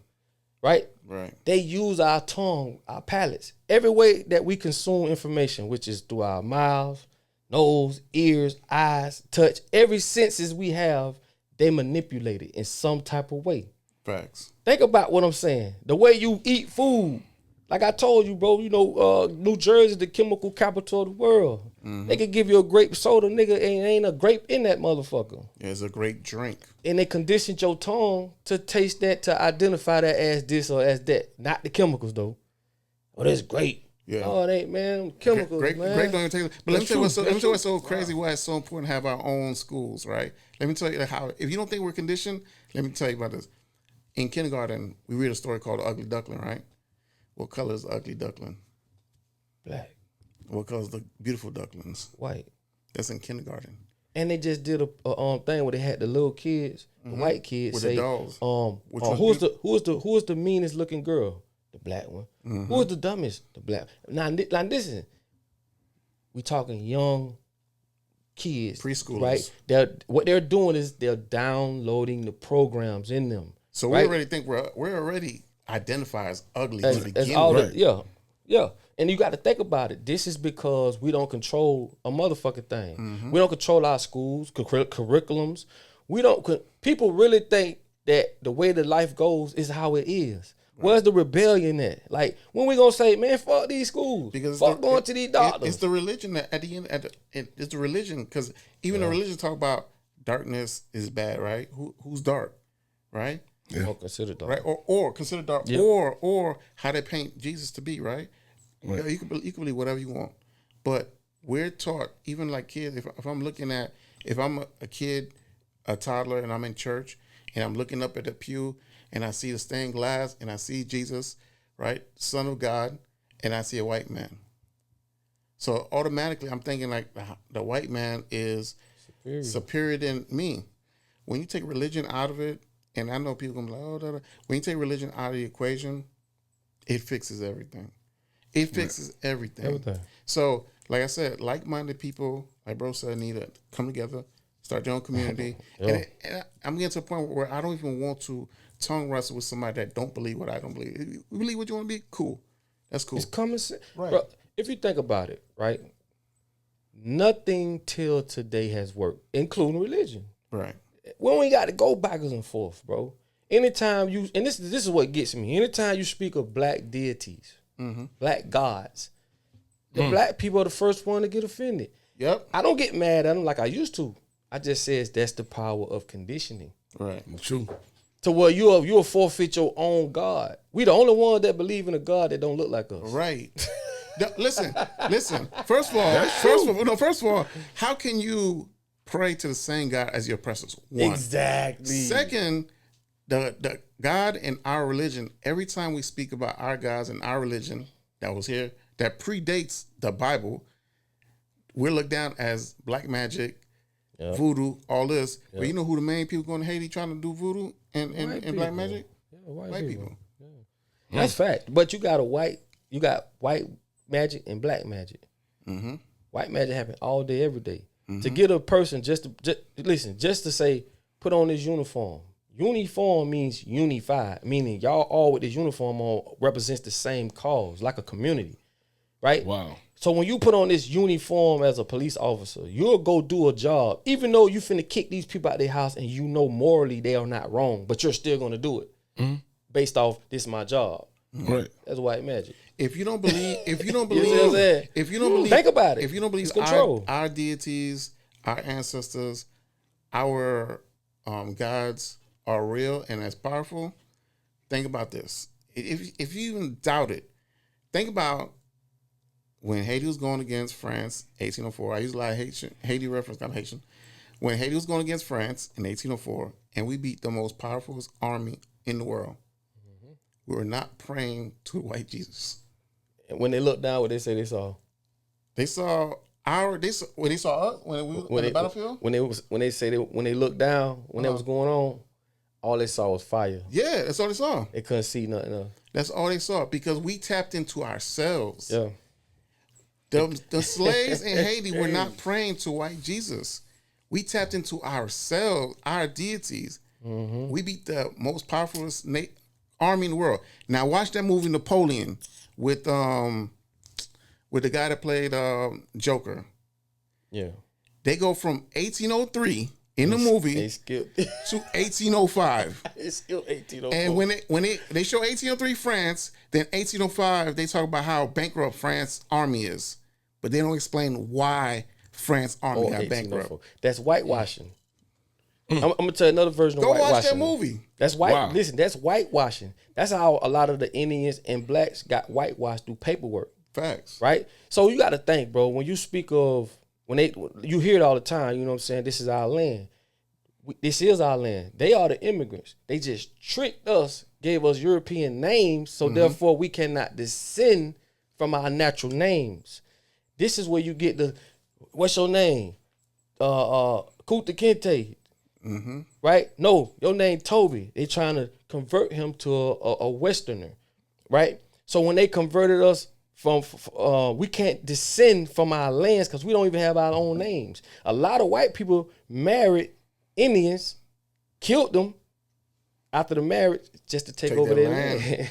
right? Right. They use our tongue, our palates, every way that we consume information, which is through our mouths, nose, ears, eyes, touch. Every senses we have, they manipulate it in some type of way. Facts. Think about what I'm saying. The way you eat food. Like I told you, bro, New Jersey, the chemical capital of the world. They could give you a grape soda, nigga, ain't a grape in that motherfucker. Yeah, it's a great drink. And they conditioned your tongue to taste that, to identify that as this or as that. Not the chemicals, though. Oh, that's great. Yeah. Oh, it ain't, man. Chemicals, Grape man. don't even taste. But let me tell you what's so crazy, why it's so important to have our own schools, right? Let me tell you how, if you don't think we're conditioned, let me tell you about this. In kindergarten, we read a story called The Ugly Duckling, right? What color is the ugly duckling? Black. What color is the beautiful ducklings? White. That's in kindergarten. And they just did a thing where they had the little kids, the white kids, with say, the dolls. who's the meanest looking girl? The black one. Who's the dumbest? The black. Now listen, we talking young kids, preschoolers, right? What they're doing is they're downloading the programs in them. So right? we already think we're already identified as ugly to begin with. Yeah. And you got to think about it. This is because we don't control a motherfucking thing. We don't control our schools, curriculums. People really think that the way that life goes is how it is. Right. Where's the rebellion at? Like, when we gonna say, man, fuck these schools, because fuck going to these doctors? It's the religion that at the end, it's the religion, because even the religion talk about darkness is bad, right? Who's dark, right? Yeah. Or consider dark, right? Or consider dark, or how they paint Jesus to be, right? Right. You can believe whatever you want, but we're taught, even like kids. If I'm looking at, if I'm a kid, a toddler, and I'm in church, and I'm looking up at the pew, and I see the stained glass, and I see Jesus, right, Son of God, and I see a white man. So automatically, I'm thinking like the white man is superior than me. When you take religion out of it, and I know people gonna be like, oh, when you take religion out of the equation, it fixes everything. It fixes everything. So, like I said, like-minded people, like bro said, need to come together, start their own community. And I'm getting to a point where I don't even want to tongue wrestle with somebody that don't believe what I don't believe. If you believe what you want to be, cool. That's cool. It's common sense. Right. Bro, if you think about it, right, nothing till today has worked, including religion. Right. We ain't got to go backwards and forth, bro. Anytime you, and this is what gets me, anytime you speak of black deities, black gods, the black people are the first one to get offended. Yep. I don't get mad at them like I used to. I just says that's the power of conditioning. Right. True. To where you'll forfeit your own God. We the only one that believe in a God that don't look like us. Right. Listen. First of all, how can you pray to the same God as your oppressors? One. Exactly. Second, the God in our religion, every time we speak about our gods and our religion that was here, that predates the Bible, we're looked down as black magic, voodoo, all this. But you know who the main people going to Haiti trying to do voodoo and black magic? Yeah, white people. Yeah. That's fact. But you got white magic and black magic. Mm-hmm. White magic happen all day, every day. Mm-hmm. To get a person just to say, put on this uniform. Uniform means unified, meaning y'all all with this uniform on represents the same cause, like a community, right? Wow. So when you put on this uniform as a police officer, you'll go do a job, even though you finna kick these people out their house and you know morally they are not wrong, but you're still gonna do it based off this is my job. Right. That's white magic. If you don't believe, think about it. If you don't believe our deities, our ancestors, our gods are real and as powerful, think about this. If you even doubt it, think about when Haiti was going against France, 1804. I use a lot of Haiti reference. I'm Haitian. When Haiti was going against France in 1804, and we beat the most powerful army in the world, we were not praying to white Jesus. And when they looked down, what they say they saw? They saw when they saw us when we were in the battlefield. When they looked down when that was going on, all they saw was fire. Yeah, that's all they saw. They couldn't see nothing else. That's all they saw because we tapped into ourselves. Yeah. The slaves in Haiti were not praying to white Jesus. We tapped into ourselves, our deities. Mm-hmm. We beat the most powerful army in the world. Now watch that movie Napoleon with the guy that played Joker. Yeah. They go from 1803 in the movie to 1805. It's still 1804. And when they show 1803 France, then 1805 they talk about how bankrupt France army is, but they don't explain why France army got bankrupt. That's whitewashing. I'm gonna tell you another version of whitewashing. Go watch that movie. That's white. Wow. Listen, that's whitewashing. That's how a lot of the Indians and blacks got whitewashed through paperwork. Facts. Right. So you got to think, bro. When you speak of you hear it all the time. You know what I'm saying? This is our land. This is our land. They are the immigrants. They just tricked us, gave us European names, so therefore we cannot descend from our natural names. This is where you get the, what's your name? Kuta Kinte. Mm-hmm. Right? No, your name Toby. They trying to convert him to a Westerner. Right? So when they converted us from, we can't descend from our lands because we don't even have our own names. A lot of white people married Indians, killed them after the marriage just to take over their land.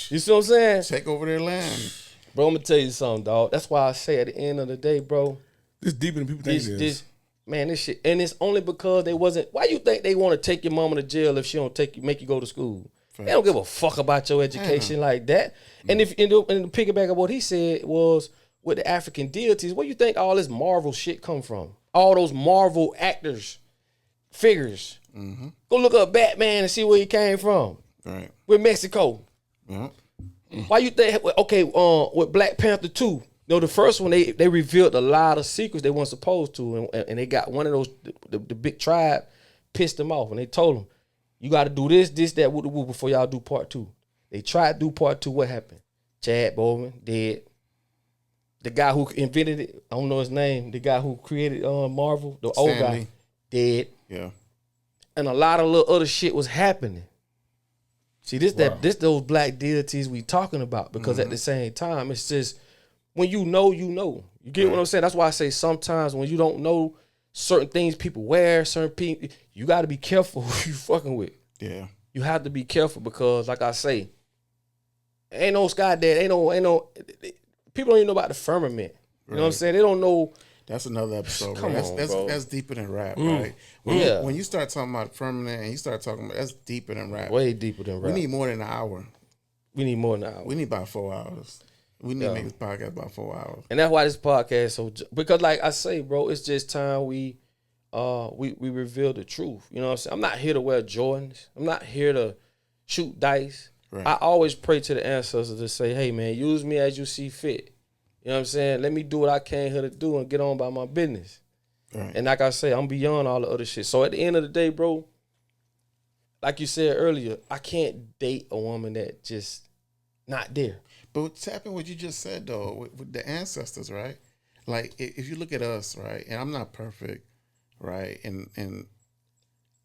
You see what I'm saying? Take over their land. Bro, I'm going to tell you something, dog. That's why I say at the end of the day, bro. This deeper than people think it is. Man, this shit. And it's only because they wasn't. Why you think they want to take your mama to jail if she don't make you go to school? Facts. They don't give a fuck about your education like that. And if and the piggyback of what he said was with the African deities, where you think all this Marvel shit come from? All those Marvel actors, figures. Mm-hmm. Go look up Batman and see where he came from. Right. With Mexico. Yeah. Why you think? Okay, with Black Panther 2, you know, the first one they revealed a lot of secrets they weren't supposed to, and they got one of those the big tribe pissed them off, and they told them, you got to do this, that, woo before y'all do part 2. They tried to do part 2. What happened? Chad Boseman dead. The guy who invented it, I don't know his name. The guy who created Marvel, the old guy, dead. Yeah. And a lot of little other shit was happening. See, this those black deities we talking about, because at the same time, it's just when you know, you know. You get what I'm saying? That's why I say sometimes when you don't know certain things people wear, certain people, you got to be careful who you fucking with. Yeah. You have to be careful because, like I say, ain't no sky dad, ain't no people don't even know about the firmament. You know what I'm saying? They don't know. That's another episode, bro. That's deeper than rap, right? When you start talking about firmament and you start talking about, that's deeper than rap. Way deeper than rap. We need more than an hour. We need more than an hour. We need about 4 hours. We need to make this podcast about 4 hours. And that's why this podcast because like I say, bro, it's just time we reveal the truth. You know what I'm saying? I'm not here to wear Jordans. I'm not here to shoot dice. Right. I always pray to the ancestors to say, hey man, use me as you see fit. You know what I'm saying? Let me do what I came here to do and get on by my business. Right. And like I say, I'm beyond all the other shit. So at the end of the day, bro, like you said earlier, I can't date a woman that just not there. But tapping what you just said, though, with the ancestors, right? Like, if you look at us, right, and I'm not perfect, right, and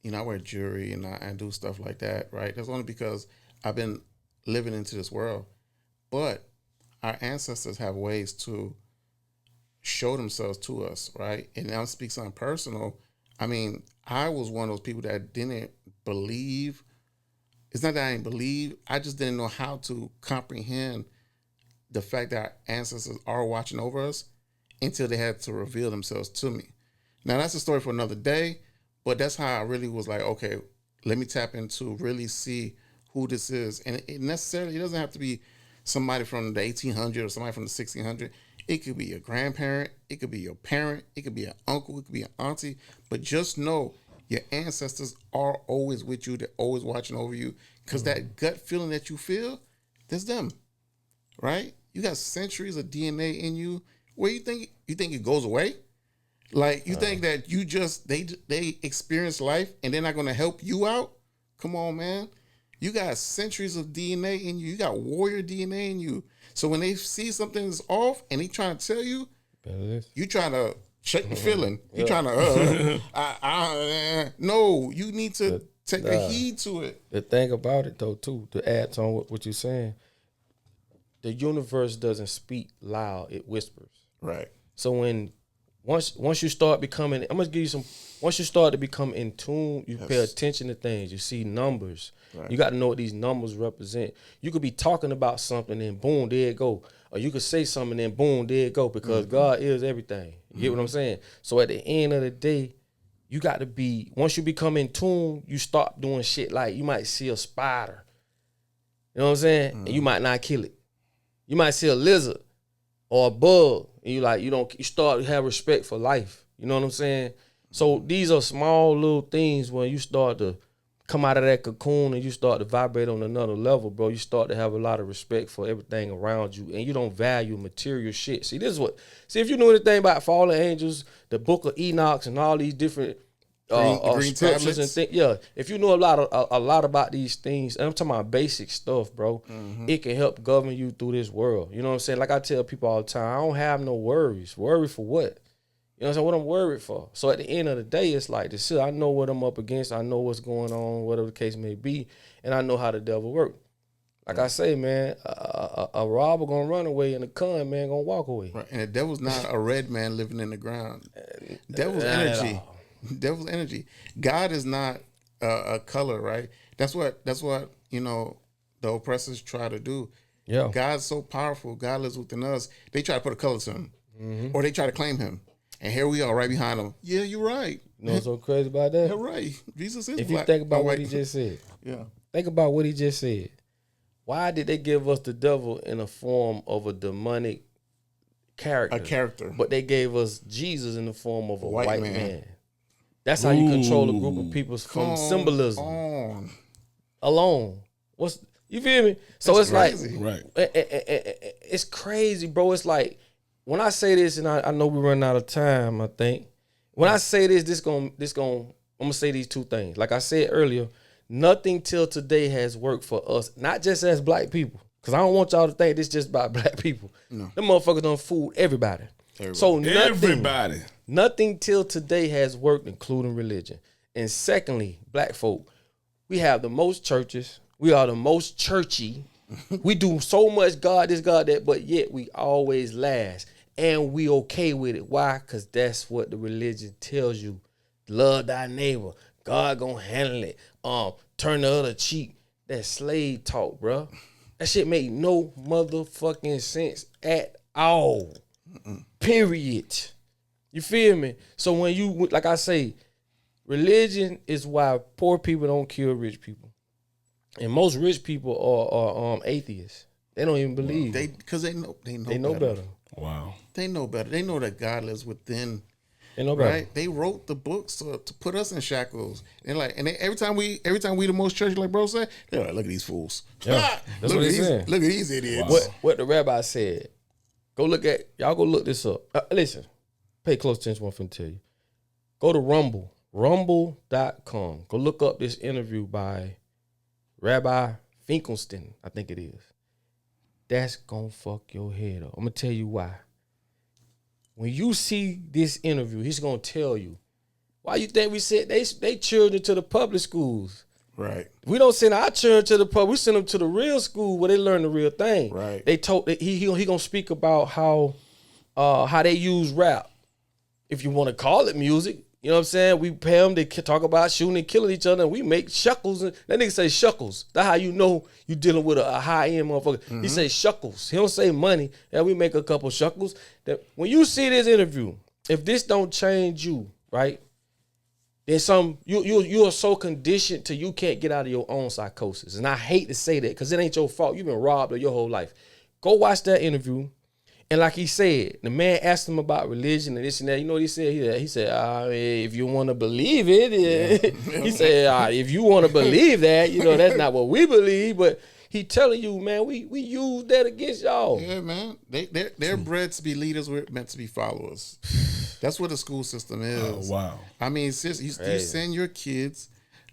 you know, I wear jewelry and I do stuff like that, right? That's only because I've been living into this world. But our ancestors have ways to show themselves to us, right? And now speak something personal. I mean, I was one of those people that didn't believe. It's not that I didn't believe. I just didn't know how to comprehend the fact that our ancestors are watching over us until they had to reveal themselves to me. Now, that's a story for another day, but that's how I really was like, okay, let me tap into really see who this is. And it doesn't have to be somebody from the 1800s or somebody from the 1600s. It could be your grandparent. It could be your parent. It could be an uncle. It could be an auntie. But just know your ancestors are always with you. They're always watching over you because that gut feeling that you feel, that's them, right? You got centuries of DNA in you. Where you think it goes away? Like you think that you just they experience life and they're not going to help you out? Come on, man. You got centuries of DNA in you. You got warrior DNA in you. So when they see something's off and they trying to tell you, you trying to shake the feeling. You trying to no. You need to take a heed to it. The thing about it though, too, to add on what you're saying, the universe doesn't speak loud; it whispers. Right. So once you start becoming, I'm gonna give you some. Once you start to become in tune, you pay attention to things. You see numbers. Right. You got to know what these numbers represent. You could be talking about something and boom, there it go. Or you could say something and boom, there it go. Because God is everything. You get what I'm saying? So at the end of the day, you got to be. Once you become in tune, you start doing shit like you might see a spider. You know what I'm saying? And you might not kill it. You might see a lizard or a bug, and you start to have respect for life. You know what I'm saying? So these are small little things when you start to come out of that cocoon and you start to vibrate on another level, bro. You start to have a lot of respect for everything around you, and you don't value material shit. See, if you know anything about fallen angels, the Book of Enoch, and all these different green scriptures and things, if you know a lot about these things, and I'm talking about basic stuff, bro, it can help govern you through this world. You know what I'm saying? Like I tell people all the time, I don't have no worries. Worry for what? You know what I'm saying? What I'm worried for. So at the end of the day, it's like this shit. I know what I'm up against. I know what's going on, whatever the case may be, and I know how the devil works. Like I say, man, a robber gonna run away and a con man gonna walk away. Right. And the devil's not a red man living in the ground. Devil's energy. Devil's energy. God is not a color, right? That's what the oppressors try to do. Yeah. God's so powerful. God lives within us. They try to put a color to him, or they try to claim him. And here we are right behind him. Yeah, you're right. You know what's so crazy about that? You're right. Jesus is black. If you think about what he just said. Yeah. Think about what he just said. Why did they give us the devil in the form of a demonic character? A character. But they gave us Jesus in the form of a white man. That's how you control a group of people from symbolism alone. You feel me? So it's crazy. Right. It's crazy, bro. It's like, when I say this, and I know we're running out of time, I think. When I say this, I'm gonna say these two things. Like I said earlier, nothing till today has worked for us, not just as black people. Because I don't want y'all to think this just about black people. No. Them motherfuckers done fooled everybody. So nothing till today has worked, including religion. And secondly, black folk, we have the most churches. We are the most churchy. We do so much God this, God that, but yet we always last. And we okay with it. Why? Because that's what the religion tells you. Love thy neighbor. God gonna handle it. Turn the other cheek. That slave talk, bro. That shit make no motherfucking sense at all. Period. You feel me? So when you, like I say, religion is why poor people don't kill rich people. And most rich people are atheists. They don't even believe. Because they know better. Wow. They know better. They know that God lives within. They know better. Right? They wrote the books to put us in shackles. And every time we the most church, like bro said, they're like, look at these fools. Yeah, that's what he's saying. Look at these idiots. Wow. What the rabbi said. Go look this up. Listen, pay close attention to what I'm finna tell you. Go to rumble.com. Go look up this interview by Rabbi Finkelstein, I think it is. That's gonna fuck your head up. I'm gonna tell you why. When you see this interview, he's gonna tell you why you think we sent they children to the public schools. Right. We don't send our children to the public. We send them to the real school where they learn the real thing. Right. They told he gonna speak about how they use rap. If you want to call it music. You know what I'm saying? We pay them to talk about shooting and killing each other, and we make shuckles. And that nigga say shuckles. That's how you know you dealing with a high-end motherfucker. Mm-hmm. He say shuckles. He don't say money. And we make a couple shuckles. That when you see this interview, if this don't change you, right, then you are so conditioned till you can't get out of your own psychosis. And I hate to say that because it ain't your fault. You've been robbed of your whole life. Go watch that interview. And like he said, the man asked him about religion and this and that. You know what he said? He said, if you want to believe it, he said, if you want to believe that, that's not what we believe. But He telling you, man, we use that against y'all. Yeah, man. They're bred to be leaders. We're meant to be followers. That's what the school system is. Oh, wow. I mean, sis, you send your kids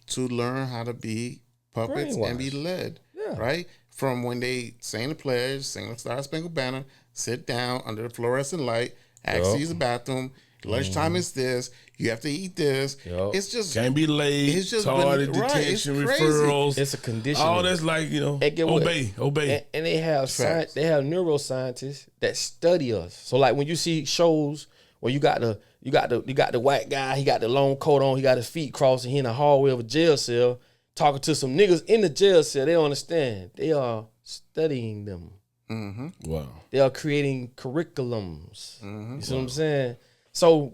to learn how to be puppets and be led, right? From when they sing the pledge, sing the Star Spangled Banner, sit down under the fluorescent light, ask to use the bathroom. Lunchtime is this. You have to eat this. It's just can't be late. It's just tardy, detention, referrals. It's a condition. All that's like, obey. And they have neuroscientists that study us. So like when you see shows where you got the white guy, he got the long coat on, he got his feet crossed, and he in the hallway of a jail cell talking to some niggas in the jail cell. They don't understand. They are studying them. Mm-hmm. Wow. They are creating curriculums. You see what I'm saying? So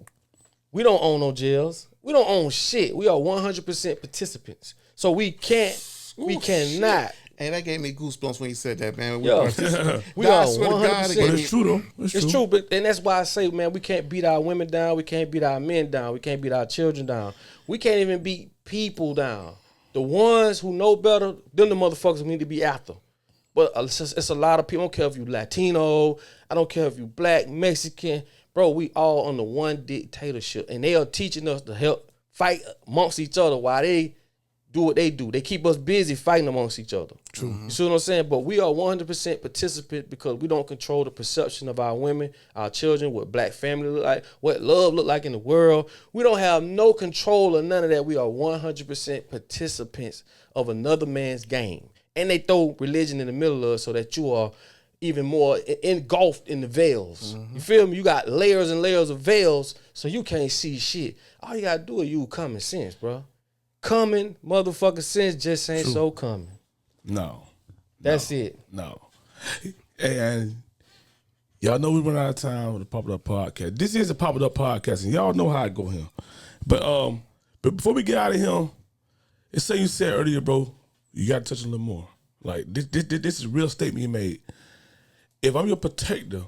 we don't own no jails. We don't own shit. We are 100% participants. So we cannot. And that gave me goosebumps when you said that, man. We are 100%. But it's true, though. It's true, and that's why I say, man, we can't beat our women down. We can't beat our men down. We can't beat our children down. We can't even beat people down. The ones who know better, them the motherfuckers we need to be after. But it's a lot of people. I don't care if you Latino. I don't care if you black, Mexican. Bro, we all under one dictatorship. And they are teaching us to help fight amongst each other while they do what they do. They keep us busy fighting amongst each other. True. You see what I'm saying? But we are 100% participant because we don't control the perception of our women, our children, what black family look like, what love look like in the world. We don't have no control of none of that. We are 100% participants of another man's game. And they throw religion in the middle of it so that you are even more engulfed in the veils. You feel me? You got layers and layers of veils so you can't see shit. All you got to do is use common sense, bro. Common motherfucking sense just ain't so common. No. That's it. No. And y'all know we run out of time with the Popular Podcast. This is a Popular Podcast, and y'all know how I go here. But before we get out of here, it's say you said earlier, bro, you got to touch a little more. Like, this is a real statement you made. If I'm your protector,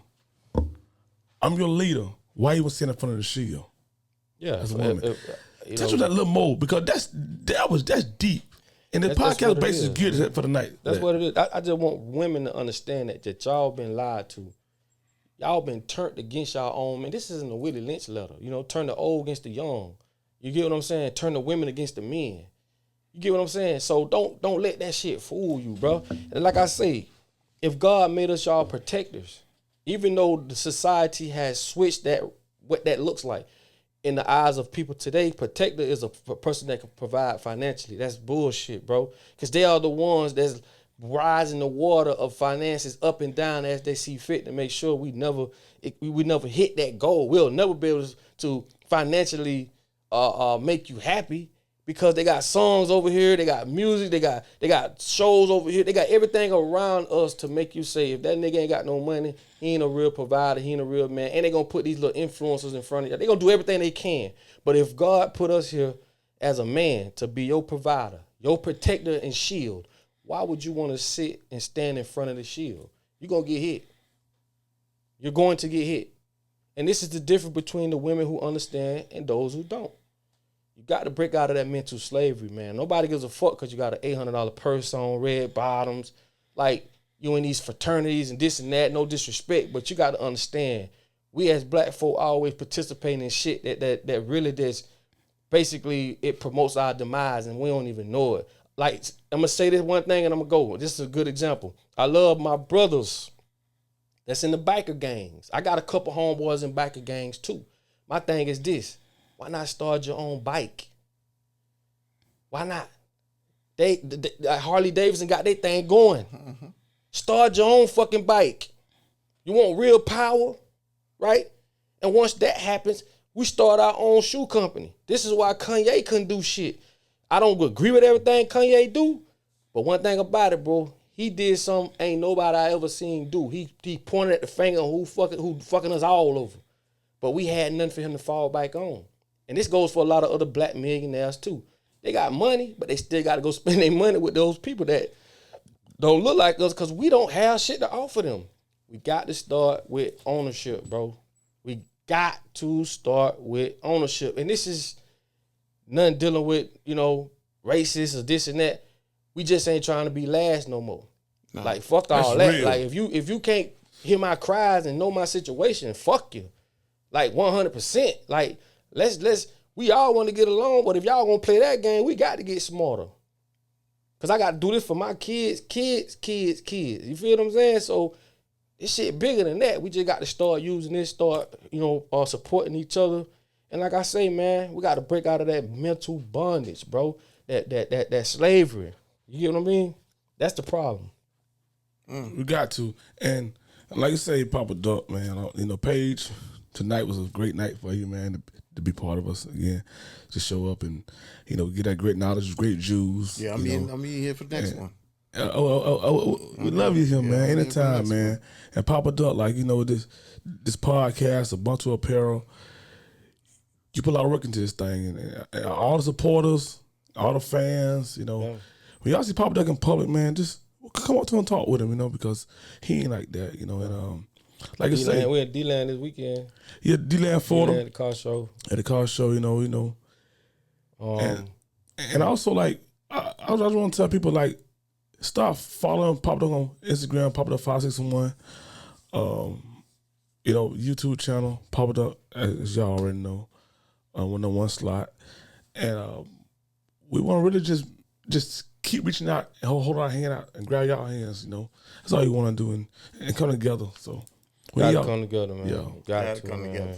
I'm your leader, why you stand in front of the shield? Yeah. As a woman. Touch on that little more, because that's deep. And the podcast basically is geared for the night. That's what it is. I just want women to understand that y'all been lied to. Y'all been turned against y'all own man. This isn't a Willie Lynch letter. Turn the old against the young. You get what I'm saying? Turn the women against the men. You get what I'm saying? So don't let that shit fool you, bro. And like I say, if God made us y'all protectors, even though the society has switched what that looks like, in the eyes of people today, protector is a person that can provide financially. That's bullshit, bro. Because they are the ones that's rising the water of finances up and down as they see fit to make sure we never hit that goal. We'll never be able to financially make you happy, because they got songs over here, they got music, they got shows over here, they got everything around us to make you say, if that nigga ain't got no money, he ain't a real provider, he ain't a real man. And they gonna put these little influencers in front of you. They gonna do everything they can. But if God put us here as a man to be your provider, your protector and shield, why would you want to sit and stand in front of the shield? You're gonna get hit. You're going to get hit. And this is the difference between the women who understand and those who don't. You got to break out of that mental slavery, man. Nobody gives a fuck because you got an $800 purse on, red bottoms. Like, you in these fraternities and this and that, no disrespect, but you got to understand, we as black folk always participating in shit that really just, basically, it promotes our demise and we don't even know it. Like, I'm going to say this one thing and I'm going to go. This is a good example. I love my brothers that's in the biker gangs. I got a couple homeboys in biker gangs too. My thing is this. Why not start your own bike? Why not? They Harley Davidson got their thing going. Mm-hmm. Start your own fucking bike. You want real power, right? And once that happens, we start our own shoe company. This is why Kanye couldn't do shit. I don't agree with everything Kanye do, but one thing about it, bro, he did something ain't nobody I ever seen do. He pointed at the finger who fucking us all over. But we had nothing for him to fall back on. And this goes for a lot of other black millionaires too. They got money, but they still got to go spend their money with those people that don't look like us, because we don't have shit to offer them. We got to start with ownership, bro. We got to start with ownership. And this is nothing dealing with, racist or this and that. We just ain't trying to be last no more. Like fuck all That's that. real. Like if you can't hear my cries and know my situation, fuck you. Like 100%. Like let's we all want to get along, but if y'all gonna play that game, we got to get smarter. Cause I got to do this for my kids. You feel what I'm saying? So this shit bigger than that. We just got to start using this, supporting each other. And like I say, man, we got to break out of that mental bondage, bro. That slavery. You get what I mean? That's the problem. We got to. And like you say, Papa Duck, man, Paige, tonight was a great night for you, man, to be part of us again, to show up and, get that great knowledge, great Jews. Yeah, I'm here for the next one. We love you here, man. Anytime, man. And Papa Duck, this podcast, Ubuntu Apparel, you put a lot of work into this thing. And all the supporters, all the fans, when y'all see Papa Duck in public, man, just come up to him and talk with him, because he ain't like that, and like I say, we're at D-Land this weekend. Yeah, D-Land for them. At the car show. At the car show, and also, I just want to tell people, start following Papa Duck on Instagram, Papa Duck 561. YouTube channel, Papa Duck, as y'all already know, with no one slot. And we want to really just keep reaching out and hold our hand out and grab y'all hands, That's all you want to do and come together. So we gotta come together, man. Yeah. Gotta come together.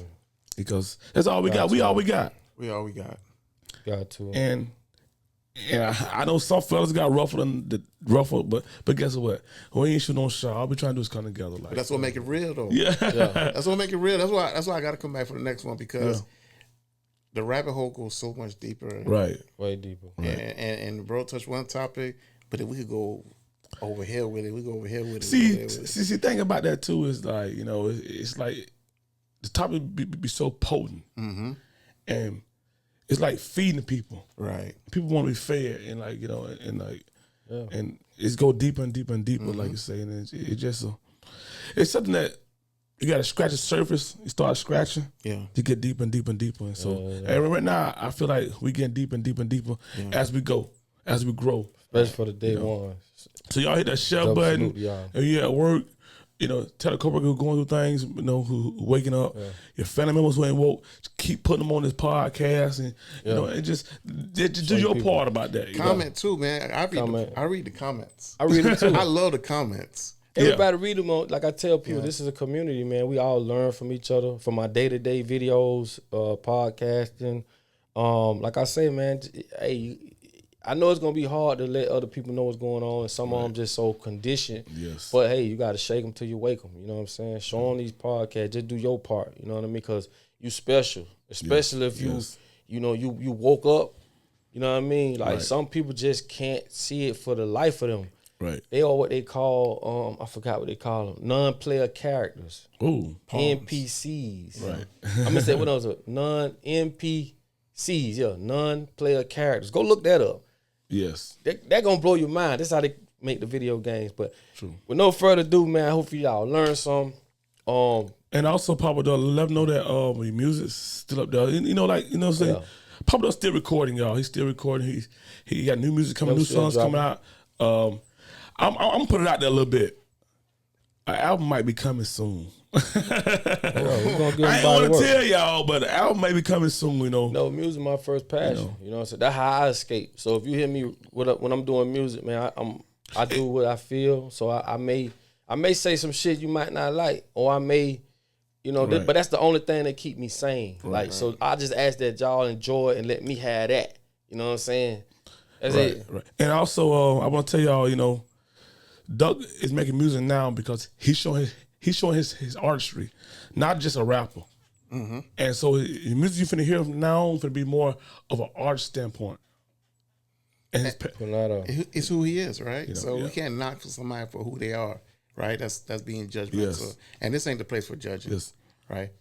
Because that's all we got. We all we got. We all we got. Got to. And I know some fellas got ruffled, but guess what? We ain't shooting no shot. All we trying to do is come together. But that's what make it real, though. Yeah. That's what make it real. That's why I got to come back for the next one, because the rabbit hole goes so much deeper. Right. Way deeper. Right. And bro touched one topic, but if we could go over here with it, we go over here with it. See, the thing about that too is it's like the topic be so potent, and it's like feeding people. Right. People want to be fed, and and it's go deeper and deeper and deeper, like you say, and it's just it's something that you got to scratch the surface. You start scratching, you get deeper and deeper and deeper, and so and right now I feel like we getting deeper and deeper and deeper as we go, as we grow, especially for the day one. So y'all hit that share button, and you at work. Tell the coworker who going through things, who waking up. Your family members who ain't woke, keep putting them on this podcast, and and just do your part about that. Comment too, man. I read the comments. I read them too. I love the comments. Everybody read them. Like I tell people, this is a community, man. We all learn from each other, from our day-to-day videos, podcasting. Like I say, man, hey, I know it's gonna be hard to let other people know what's going on, and some of them just so conditioned. Yes. But hey, you got to shake them till you wake them. You know what I'm saying? Show them these podcasts. Just do your part. You know what I mean? Because you special, especially if you woke up. You know what I mean? Like some people just can't see it for the life of them. Right. They are what they call I forgot what they call them, non-player characters. Ooh. NPCs. Right. I'm gonna say what else? Non-NPCs. Yeah, non-player characters. Go look that up. Yes. That gonna blow your mind. That's how they make the video games. But True. With no further ado, man, hopefully y'all learn some. And also, Papa Duck, let them know that your music's still up there. What I'm saying? Yeah. Papa Duck's still recording, y'all. He's still recording. He got new music coming, new songs coming out. I'm gonna put it out there a little bit. An album might be coming soon. I ain't want to tell y'all, but the album may be coming soon, No, music my first passion. You know what I'm saying? That's how I escape. So if you hear me when I'm doing music, man, I do what I feel. So I may say some shit you might not like, or I may, but that's the only thing that keep me sane. So I just ask that y'all enjoy it and let me have that. You know what I'm saying? That's it. Right. And also, I want to tell y'all, Duck is making music now because he's showing his artistry, not just a rapper. Mm-hmm. And so the music you finna hear from now on finna be more of an art standpoint. And it's who he is, right? We can't knock for somebody for who they are, right? That's being judgmental. Yes. And this ain't the place for judging, right?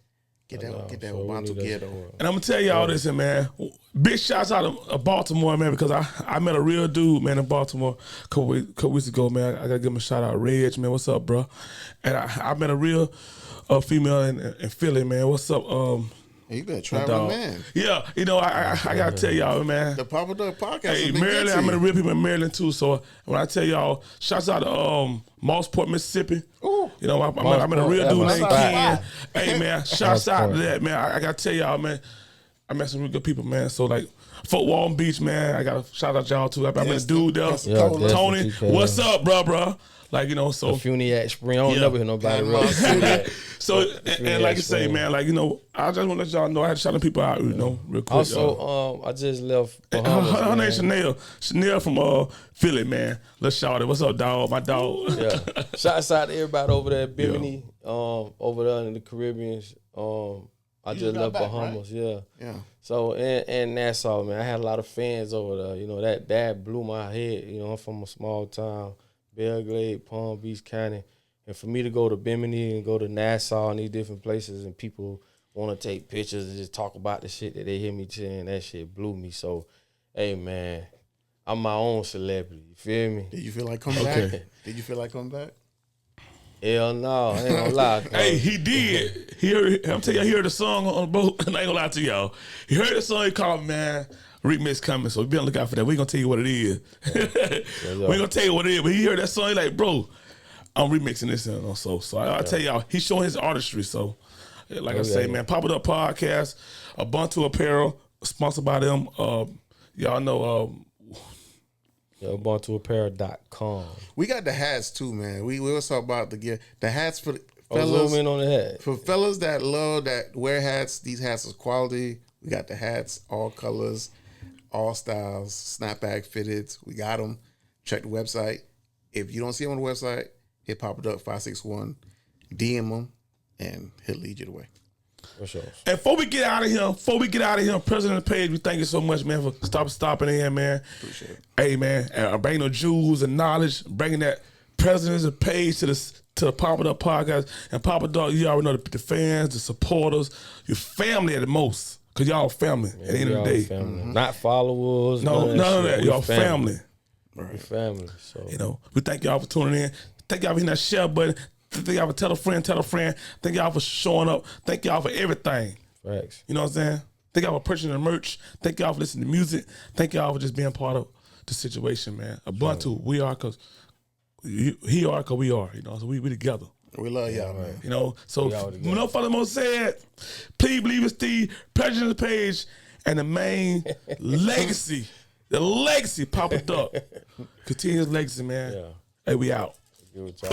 Get that Ubuntu ghetto. And I'm gonna tell y'all this, man. Big shouts out to Baltimore, man, because I met a real dude, man, in Baltimore a couple weeks ago, man. I gotta give him a shout out, Reg, man. What's up, bro? And I met a real female in Philly, man. What's up, You been a traveling man. Yeah, you know, I gotta tell y'all, man. The Papa Dog podcast. Hey, Maryland, I'm gonna real people in Maryland too. So when I tell y'all, shouts out to Mosseport, Mississippi. Ooh. You know, I'm in a real dude named Ken. spot. Hey man, shouts out to that, man. I gotta tell y'all, man. I met some real good people, man. So like Fort Walton Beach, man. I gotta shout out y'all too. I met a dude there, Tony. What's up, bro? Like, you know, so Funiac Spring. I don't never hear nobody really say that. So and like you say, man, like, you know, I just want to let y'all know I had to shout them people out, you know, real quick. Also, I just left Bahamas. Her name's Chanel from Philly, man. Let's shout it. What's up, dog? My dog. Yeah. Shouts out to everybody over there at Bimini, over there in the Caribbean. I just left Bahamas, right? Yeah. So and Nassau, man, I had a lot of fans over there. You know, that blew my head. You know, I'm from a small town, Belgrade, Palm Beach County, and for me to go to Bimini and go to Nassau and these different places, and people want to take pictures and just talk about the shit that they hear me saying, that shit blew me. So, hey man, I'm my own celebrity. You feel me? Did you feel like coming back? Did you feel like coming back? Hell no, I ain't gonna lie. Hey, he did. I'm telling you, he heard the song on the boat, and I ain't gonna lie to y'all. He heard the song, he called, man, remix coming, so be on the lookout for that. We ain't gonna tell you what it is. We ain't gonna tell you what it is, but he heard that song, he like, bro, I'm remixing this, you know, so I tell y'all, he's showing his artistry, so like I say, man, Pop It Up Podcast, Ubuntu Apparel, sponsored by them. Y'all know, UbuntuApparel.com. We got the hats too, man. We was talking about the gear. The hats for fellas. Zoom in on the hat. For fellas that love that wear hats, these hats is quality. We got the hats, all colors, all styles, snapback fitted. We got them. Check the website. If you don't see them on the website, hit Pop It Up 561, DM them, and he'll lead you the way. For sure. And before we get out of here, President Page, we thank you so much, man, for stopping in, man. Appreciate it. Hey, man, bringing the jewels and knowledge, bringing that President Page to the Pop It Up Podcast. And Papa Dog, you already know the fans, the supporters, your family at the most, because y'all family at the end of the day. Mm-hmm. Not followers. No, none of that. Y'all family. Right. We're family. So, you know, we thank y'all for tuning in. Thank y'all for hitting that share button. Thank y'all for tell a friend. Thank y'all for showing up. Thank y'all for everything. Facts. You know what I'm saying? Thank y'all for purchasing the merch. Thank y'all for listening to music. Thank y'all for just being part of the situation, man. Ubuntu, we are because he are because we are. You know, so we together. We love y'all, man. You know, so no furthermore said, please believe it's the President Page and the main legacy, the legacy Papa Duck. Continue his legacy, man. Yeah. Hey, we out. Good job,